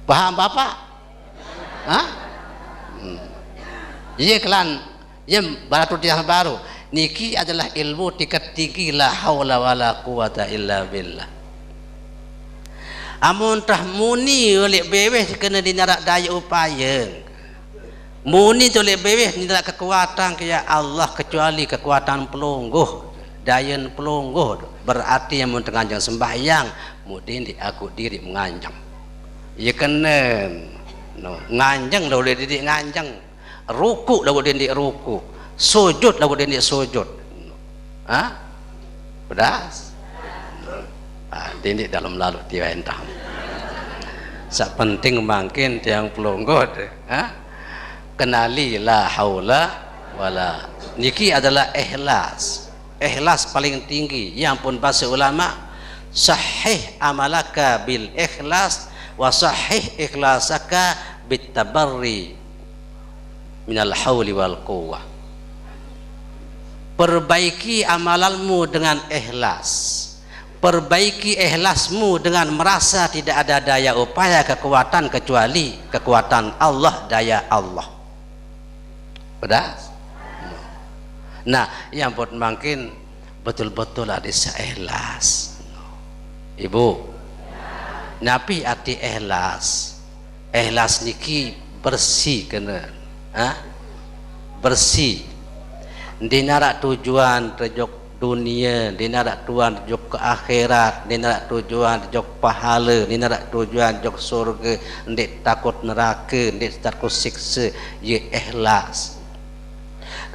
paham Bapak? Hah? Iya kelan ya baratu yang baru niki adalah ilmu tingkat tinggi la haula wala quwata illa billah. Amun tah muni oleh beweh kena dinarak daya upaya. Muni tu oleh beweh dinarak kekuatan kaya Allah kecuali kekuatan pelungguh, daya pelungguh. Berarti yang mun tenganjang sembahyang mudin di aku diri menganjang. Ya kena nganjang dah boleh didik nganjang. Ruku dah boleh didik ruku. Sujud dah boleh didik sujud. Ha? Pedas? Didik dalam lalu tiwa entah. Sak penting makin tiang pelonggot, kenali la haula wala. Niki adalah ikhlas. Ikhlas paling tinggi. Yang pun bahasa ulama sahih amalaka bil ikhlas wa sahih ikhlasaka bit tabarri minal hauli wal quwwah. Perbaiki amalanmu dengan ikhlas. Perbaiki ikhlasmu dengan merasa tidak ada daya upaya kekuatan kecuali kekuatan Allah, daya Allah. Pedas? Nah, yang buat makin betul-betul ada ikhlas. Ibu, napi arti ikhlas. Ikhlas niki bersih kena, bersih. Dinarak tujuan terjok dunia, dia nak tujuan jok ke akhirat, dia nak tujuan jok pahala, dia nak tujuan jok surga, ndik takut neraka, ndik takut siksa, ye ikhlas.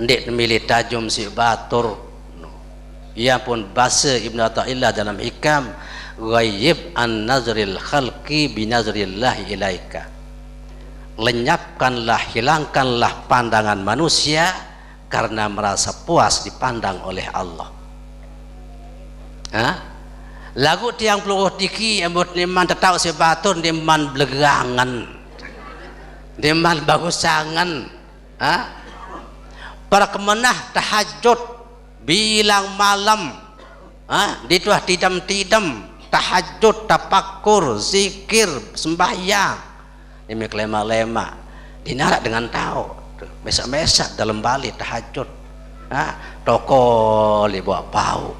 Ndik milih tajum si batur. Ia pun bahasa Ibn Athaillah dalam hikam, ghaib an nazril khalqi bi nazrillah ilaika. Lenyapkanlah, hilangkanlah pandangan manusia karena merasa puas dipandang oleh Allah. Lagu tiang peluruh tiki embut niman tetau si batur niman belegangan, niman bagusangan. Para kemenah tahajud bilang malam, dituah tidam-tidam tahajud, tapakur, zikir, sembahyang. Ini kelema-lema dinarak dengan tahu mesak-mesak dalam balik tahajud, toko li buat bau,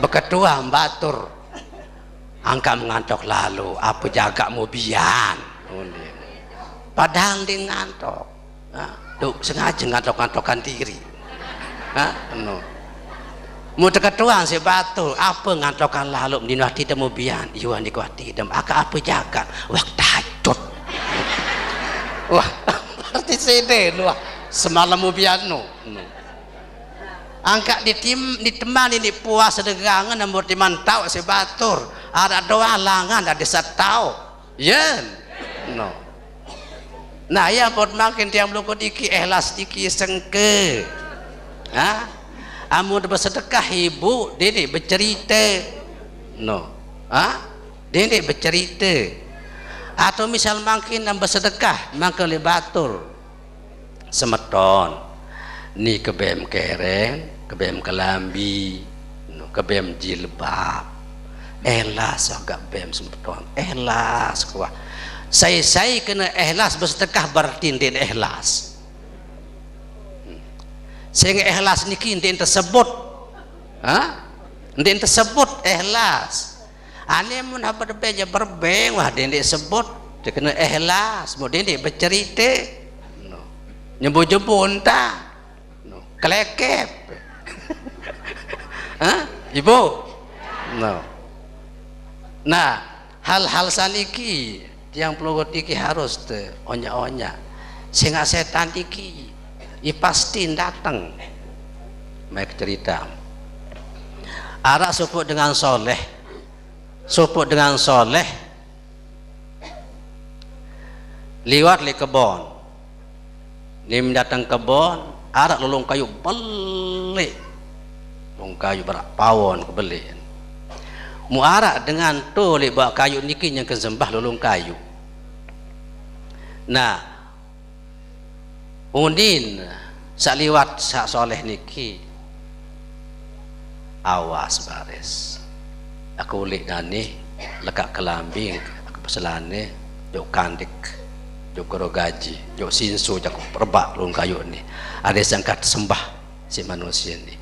beketua batur angka mengantok lalu apa jaga mobian padahal dia ngantok, sengaja ngantok-ngantokan diri. Mu terketuang si batu apa ngantokan lalu di nuah tidak mobian iwan di kuat tidak apa jaga waktu tahajud. Wah berarti sede nuah semalam mobian no angkat ditemani di puas sedegangan namun dimantau si batur ada doa langan ada setau yen no. Nah ya buat makin tiang belum diki ikhlas diki sengke, amun bersedekah ibu dede bercerita no, dede bercerita atau misal makin dan bersedekah maka le batur semeton ni ke BM kereng ke BM kelambi no, ke BM jilbab ikhlas agak BM semeton ikhlas kuah saya kena ikhlas bersedekah berarti dia ikhlas sehingga ikhlas niki dia tersebut dia tersebut ikhlas ane mun apa beja berbeng wah dia sebut dia kena ikhlas kemudian dia bercerita no. Nyebut-nyebut entah no. Kelekep ibu no. Nah hal-hal saniki yang perlu tiki harus te onya-onya sehingga setan tiki pasti datang. Baik cerita arah suput dengan soleh liwat li kebon nim datang kebon arah lulung kayu beli lulung kayu berak pawon kebeli muarak dengan tu lek buat kayu niki yang kesembah lulung kayu. Nah undin sak liwat sak soleh niki awas baris aku ulik nani lekak kelambing aku peselane jok kandik jok gaji jok sinsu jak perbak lulung kayu ni ada sangkat sembah si manusia ni.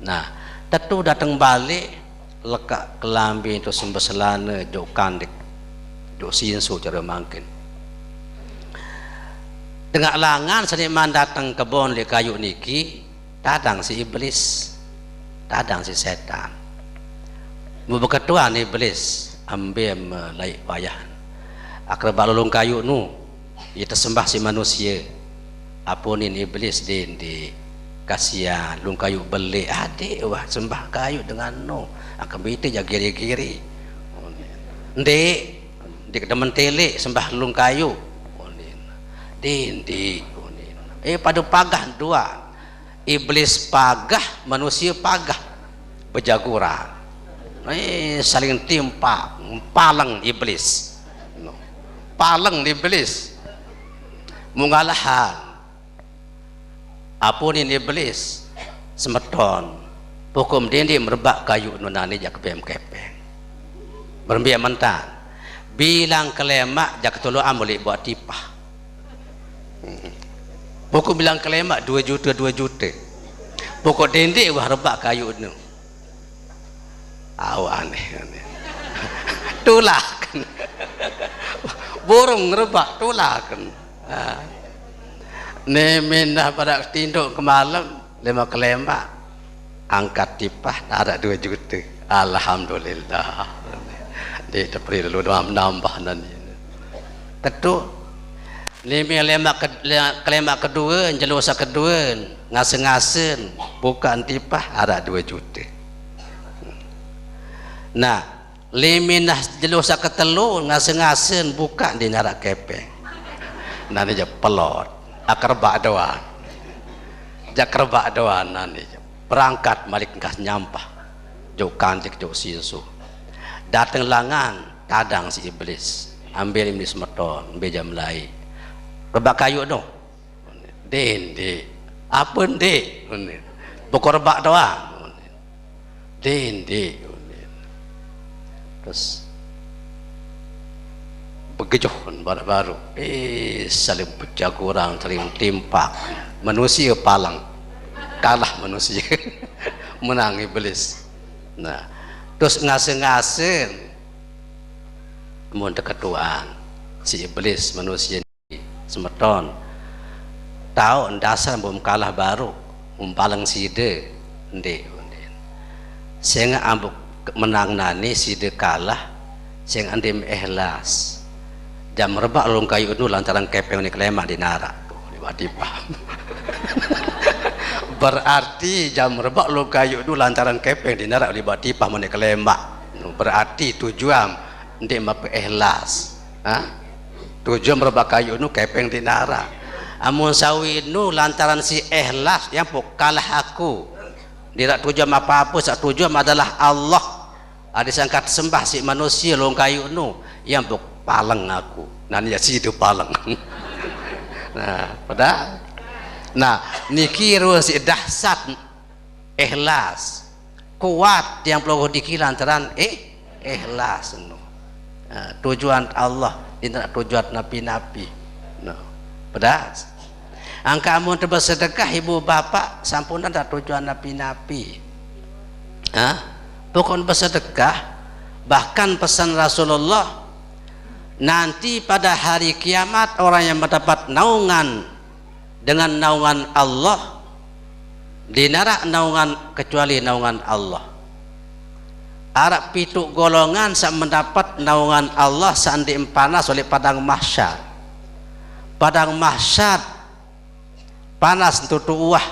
Nah tentu datang balik lekak kelambi itu sembah selana jok kandik jok sinsu cara mangkin tengah langan seniman datang kebon di kayu niki tadang si iblis tadang si setan berketuan iblis ambil melai wayahan akrab lulung kayu nu ia tersembah si manusia apunin iblis di kasihan lulung kayu beli adik wah sembah kayu dengan nu akan begitu ya kiri-kiri ndek di temen tele sembah lung kayu di pada pagah dua iblis pagah manusia pagah berjaguran saling timpa palang iblis mengalahan apunin iblis semeton hukum dia merebak kayu nunani jak kepem-kepeng berbiak mentan bilang kelemak jak tolu amuli buat tipah hukum bilang kelemak 2 juta pokok dendek wah rebak kayu nu aneh tulakan burung rebak tulakan nemenah pada tinduk ke malam 5 kelemak angkat tipah ada 2 juta alhamdulillah dia terperi dulu nambah nanti tentu kelemak kedua jelusa kedua ngasen-ngasen bukan tipah ada 2 juta. Nah liminah jelusa ketelu ngasen-ngasen buka di narak kepeng nanti je pelot akrabak doan jakrabak doan nanti berangkat balik kas nyampah jauh kantik jauh sinsu datang langan tadang si iblis ambil iblis meton beja melai rebak kayu dong dende apa dende pokok rebak doang dende terus begejohon baru saling berjaguran saling timpak manusia palang kalah manusia menang iblis. Nah terus ngase-ngase mau deketuan si iblis manusia ini semeton tahu dasar belum kalah baru palang side ndek saya ambuk menang nani side kalah saya andim ikhlas jam rebak lung kayu itu lantaran kepeng ni kelemak di narak tiba-tiba berarti jam rebak lung kayu itu lantaran kepeng di narak tiba-tiba menik kelemak berarti tujuan ndek map ikhlas tujuan rebak kayu itu kepeng di narak amun sawi itu lantaran si ikhlas yang pok kalah aku tidak tujuan apa-apa sak tujuan adalah Allah ada sangkat sembah si manusia lung kayu itu yang pok palang aku nanti ya situ palang nah pada nah niki ruang si dahsat ikhlas kuat yang perlu dikira lantaran ikhlas tujuan Allah tidak tujuan nabi-nabi pada angka amun bersedekah ibu bapak sampunan tak tujuan nabi-nabi bukan bersedekah bahkan pesan Rasulullah nanti pada hari kiamat orang yang mendapat naungan dengan naungan Allah di neraka naungan kecuali naungan Allah Arab pitu golongan sak mendapat naungan Allah sandi panas oleh padang mahsyar panas tutu uah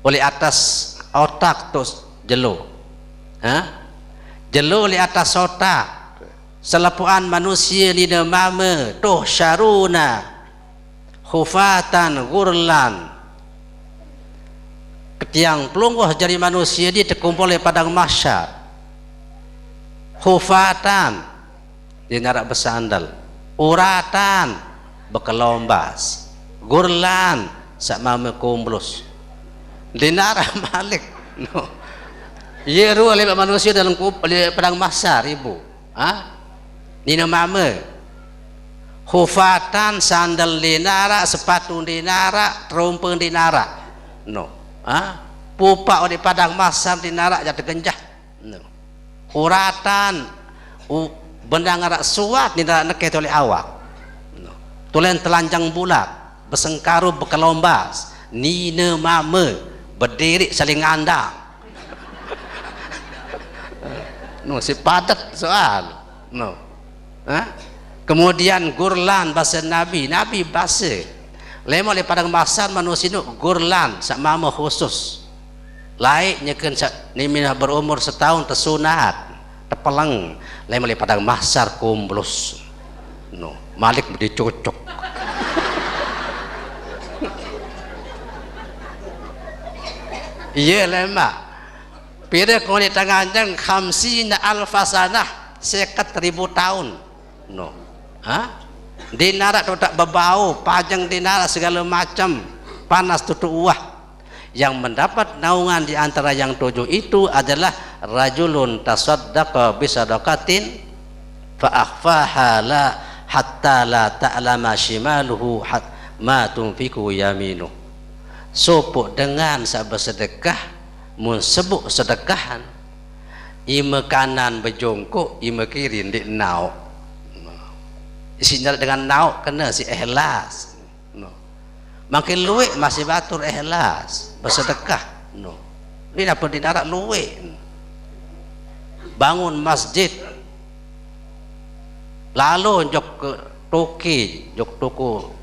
oleh atas otak terus jelo jelo oleh atas otak selepuan manusia lina mama tuh syaruna khufatan gurlan ketiang pelungguh jari manusia dia terkumpul di padang mahsyar Khufatan dinarak bersandal, uratan bekelombas, gurlan sama mekumblus dinarak malik no. Ia ruah oleh manusia dalam padang mahsyar ibu. Nina mama. Khufatan sandal dinara, sepatu dinara, trompeng dinara. No. Pupa di padang mahsyar dinara jatuh genjah. No. Uratan benda ngarak suat dinara neket oleh awak. No. Tulen telanjang bulat, bersengkaru bekelombas. Nina mama berdiri saling ngandang. No, si padat soal. No. Kemudian gurlan bahasa Nabi bahasa. Lema le padang mahsyar manusia nu gurlan sak mama khusus. Laik nyekeun ni minah berumur setahun tersunat, tepeleng. Lema le padang mahsyar kumblus. No, malik dicocok. Iya lema. Pira kau ni tanganjang khamsina alfasanah 50.000 tahun. No. Dinara tu tak berbau, pajang dinara segala macam, panas tutup uah. Yang mendapat naungan di antara yang 7 itu adalah rajulun tasaddaqa bisadaqatin fa akhfaha la hatta la ta'lama shimaluhu ma tunfiqu yaminu. Sopok dengan sabar sedekah mun sebut sedekahan ima kanan berjongkok ima kiri ndik nauk isinya dengan nauk kena si ikhlas no. Makin luwek masih batur ikhlas bersedekah no. Ini dapat dinarak luwek bangun masjid lalu jok ke toki jok toko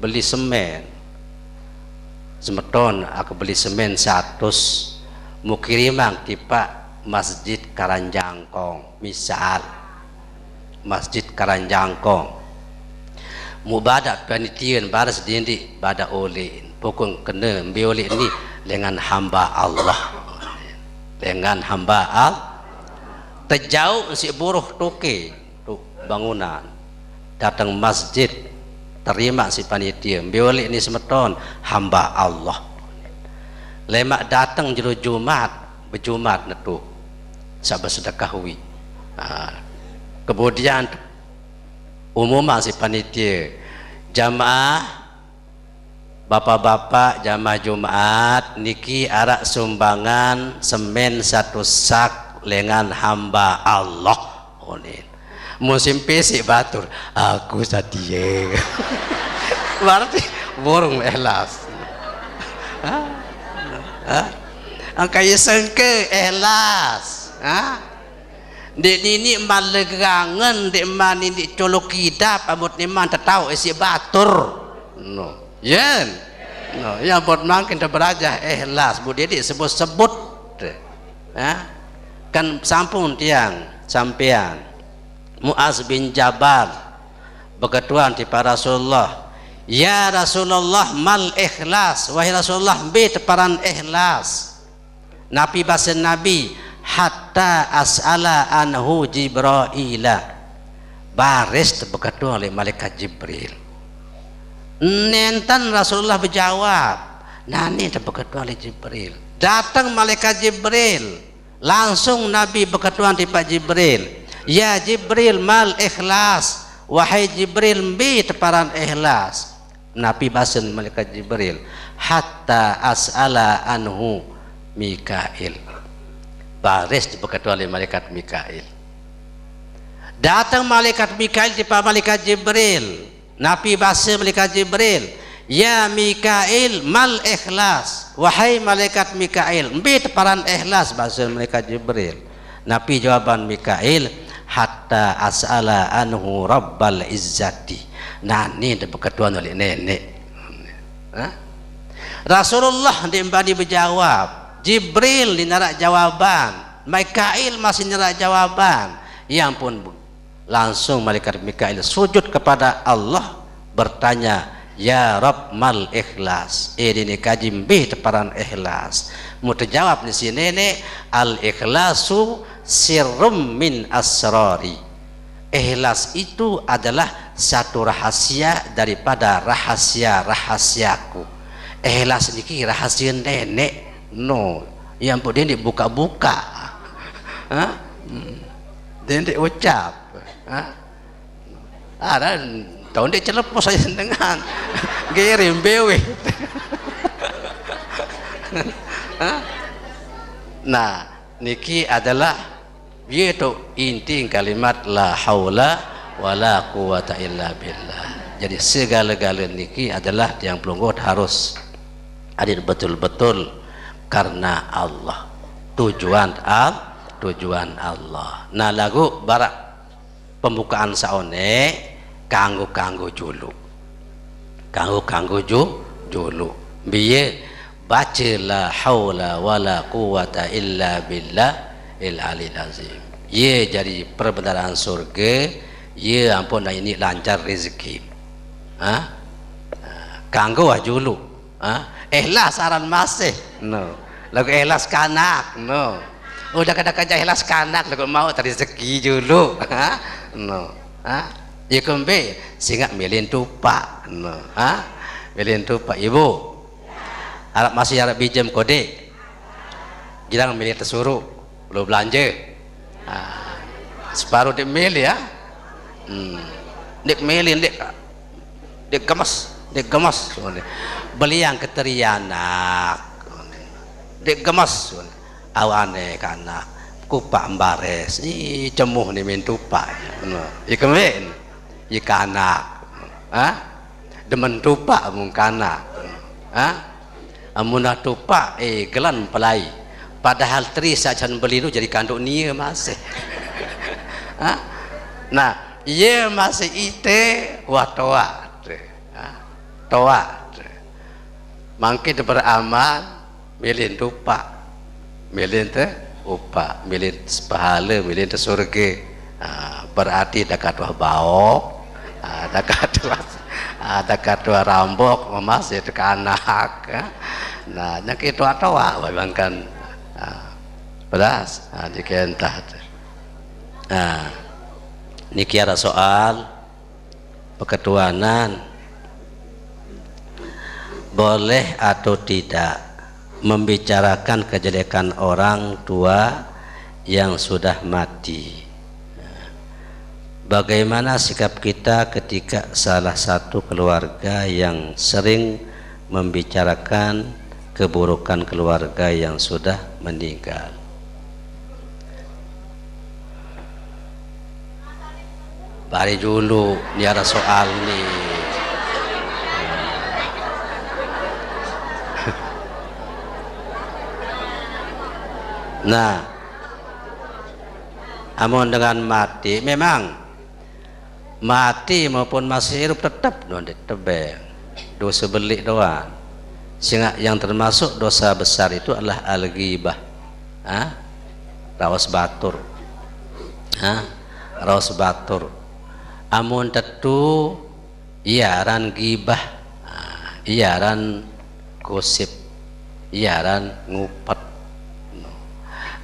beli semen semeton aku beli semen 100 mau kirimang tipa masjid Karanjangkong misal masjid Karanjangkong mau badak panitian baras dindi badak oleh pokok kena bioleh ini dengan hamba Allah terjauh si buruh toke bangunan datang masjid terima si panitia bioleh ini semeton hamba Allah lemak datang jero Jumat berjumat netu sabar sedekahwi. Kemudian umumnya si panitia jamaah bapak-bapak jamaah Jumat niki arak sumbangan semen 1 sak lengan hamba Allah onin musim pesik batur aku satie berarti borong ikhlas angkai sengke ikhlas dek nini malegangan dek man ini colok kidap abot ni man tetau isi batur no yen no ya bot makin terberajah ikhlas bu dedi sebut-sebut kan sampun tiang sampean Mu'az bin Jabal berketuan di para Rasulullah ya Rasulullah mal ikhlas wahai Rasulullah be teparan ikhlas Nabi bahasa Nabi hatta as'ala anhu Jibraila baris berketuan oleh malaikat Jibril nentan Rasulullah berjawab nani berketuan oleh Jibril datang malaikat Jibril langsung Nabi berketuan di Pak Jibril ya Jibril mal ikhlas wahai Jibril bi teparan ikhlas Nabi basen malaikat Jibril hatta as'ala anhu Mikail baris diberkati oleh malaikat Mikail datang malaikat Mikail di malaikat Jibril Nabi basen malaikat Jibril ya Mikail mal ikhlas wahai malaikat Mikail bi teparan ikhlas basen malaikat Jibril Nabi jawaban Mikail hatta as'ala anhu rabbal izzati nani berketuan oleh nenek Rasulullah diembani berjawab Jibril dinarak jawaban Mikail masih nyerak jawaban ya ampun langsung malaikat Mikail sujud kepada Allah bertanya ya Rabb mal ikhlas ini kajim bih teparan ikhlas mau terjawab di sini nenek al ikhlasu sirrum min asrari. Ikhlas itu adalah satu rahasia daripada rahasia-rahasiaku. Ikhlas niki rahasia nenek no yang pun dia buka-buka, dia ucap, dan tahun dia celepos saya dengan kirim bewe. Nah, niki adalah yaitu inti kalimat la haula wala quwata illa billah. Jadi segala-gala niki adalah yang pelunggut harus hadir betul-betul karena Allah. Tujuan Allah. Nah, lagu barak pembukaan saone kanggo julu. Kanggo julu. Biye baca la haula wala quwata illa billah il alil azim. Ye jadi perbendaharaan surga, ye ampun ini lancar rezeki. Kanggo julu. Ikhlas aran masih. No. Lagu ikhlas kanak. No. Udah kadang-kadang ikhlas kanak lagu mau rezeki dulu. No. Ye kembe singa milin tupak. No. Milin tupak ibu. Harap masih harap pinjam kode, jangan milih tersuruh, belum belanja, separuh dek milih ya, dek milih dek gemas, beli yang keterianak, dek gemas, awane kanak, kupak embares, ini cemuh nih mintu pak, ikan ikanak, demen tupak mungkana, amunah tupak gelan pelai padahal tri sajan beli itu jadi kanduk nia masih. Nah ia masih ite wah toa mangkin beramal milin tupak milin te upak milin sepahala milin te surga, berarti dekat wah baok, dekat dua rambok masih itu anak. Nah nyakit tua bayangkan beras dikentah. Niki ada soal peketuanan boleh atau tidak membicarakan kejelekan orang tua yang sudah mati. Bagaimana sikap kita ketika salah satu keluarga yang sering membicarakan keburukan keluarga yang sudah meninggal? Bari dulu, ini ada soal nih. Nah, amun dengan mati, memang mati maupun masih hidup tetap tebeng dosa belik doang. Sehingga yang termasuk dosa besar itu adalah al-ghibah, rawas batur, rawas batur. Amun tetu iaran gibah, iaran gosip, iaran ngupet.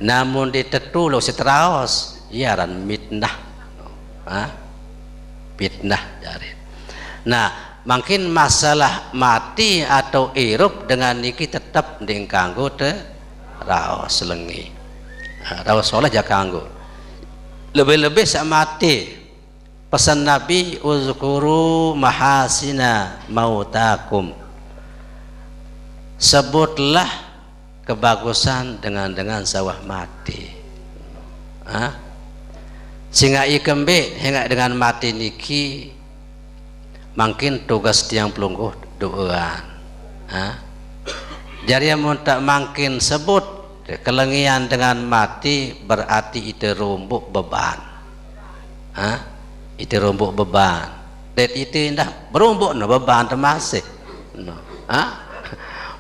Namun di tetu lo seteraos iaran mitnah, fitnah jari. Nah makin masalah mati atau irup dengan niki tetap dingkanggo te raos lengi, raos soleh jakanggo. Lebih-lebih sak mati pesan Nabi uzkuru mahasina mautakum, sebutlah kebagusan dengan sawah mati. Sehingga ikembe hingga dengan mati niki makin tugas tiang pelungguh doaan. Jadi yang tak makin sebut kelengian dengan mati berarti itu rumbuk beban. Itu rumbuk beban. Det itu indah berumbuk no beban termasuk. No.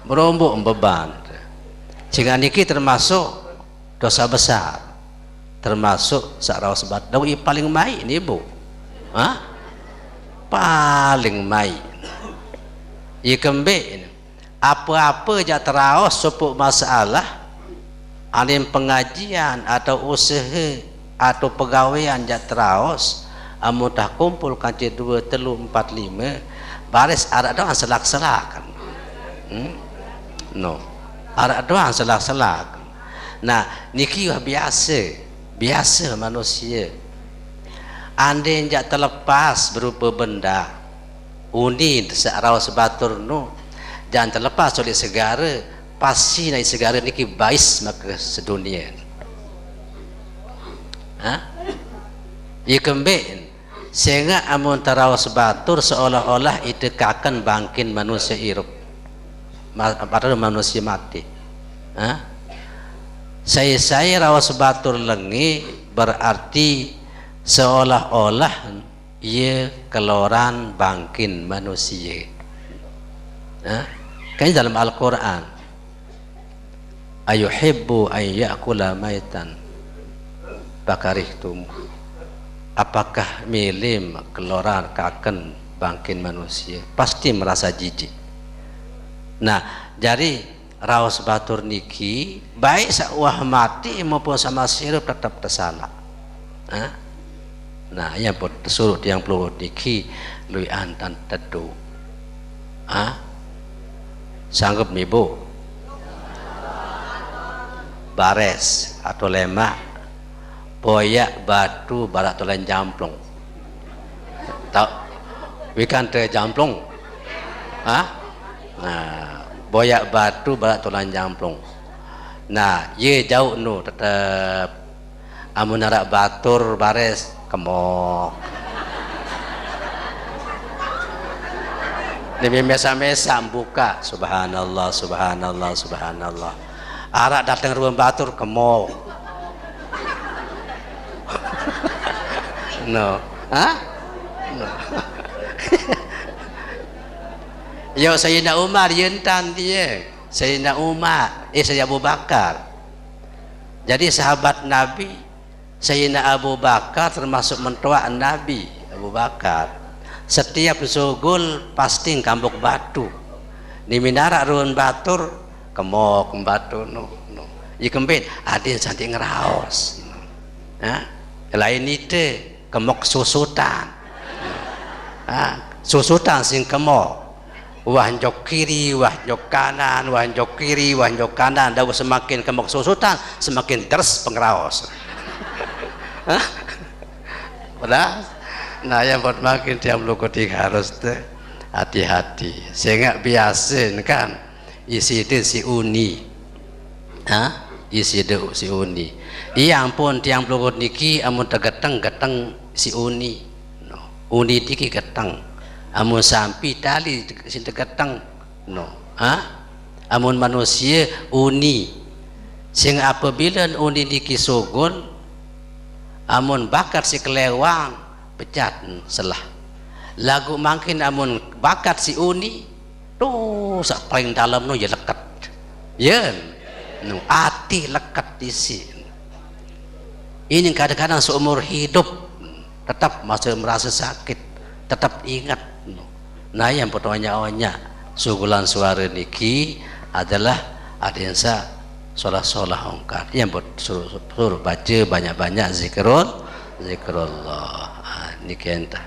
Berumbuk beban. Jika niki termasuk dosa besar. Termasuk sakrawas bat. Dawi paling mai ini bu. Paling mai ikembe apa-apa jak teraos sepuk masalah ada pengajian atau usaha atau pegawaian jak teraos amun dah kumpul kancil 2, 3, 4, 5 baris arak doang selak-selak no arak doang selak-selak. Nah niki biasa manusia andai jak terlepas berupa benda uni searau sebatur nu jangan terlepas oleh segara pasti naik segara niki bais maka sedunia ia kembali sehingga amun tarawih sebatur seolah-olah itu akan bangkin manusia hidup padahal manusia mati. Saya rawa sebatur lengi berarti seolah-olah ia keluaran bangkin manusia. Kan dalam Al-Quran ayuhibbu an ya'kula maitan bakarihtum, apakah milim keluaran kaken bangkin manusia, pasti merasa jijik. Nah jadi raos batur niki baik sakwah mati maupun sama sirup tetap tersalah. Nah yang tersuruh yang peluru niki lui antan teduh sanggup ibu bares atau lemak boyak batu barak tulen jamplong tak wikan te jamplong nah boyak batu barak tulen jamplong. Nah ye jauh nu tetap amun narak batur bares kemok demi mesa-mesa buka subhanallah subhanallah subhanallah arak datang ruang batur kemok no no yo Sayyidina Umar yentan dia Sayyidina Umar Sayyidina Abu Bakar. Jadi sahabat Nabi Sayyidina Abu Bakar termasuk mentua Nabi Abu Bakar. Setiap sugul pasti kambuk batu di minara ruang batur kemok batu no i kembit ada yang cantik ngeraos lain itu kemok susutan susutan sing kemok wah jok kiri wah jok kanan wah jok kiri wah jok kanan dah semakin kemok susutan semakin deres pengeraos padahal nah yang buat makin tiap lukuti harus hati-hati sehingga biasa kan isi itu si uni isi itu si uni iya ampun tiang pelukut niki amun tergeteng si uni uni tiki geteng amun sampi tali si tergeteng amun manusia uni sehingga apabila uni niki sugun amun bakar si kelewang pecat selah lagu makin amun bakat si uni tuh sak paling dalam nu ya lekat yen nu ati lekat di sini ini kadang-kadang seumur hidup tetap masih merasa sakit tetap ingat nah yang pertanyaan sugulan suara niki adalah ada yang sa solah ongkar yang suruh baca banyak-banyak zikrullah niki entah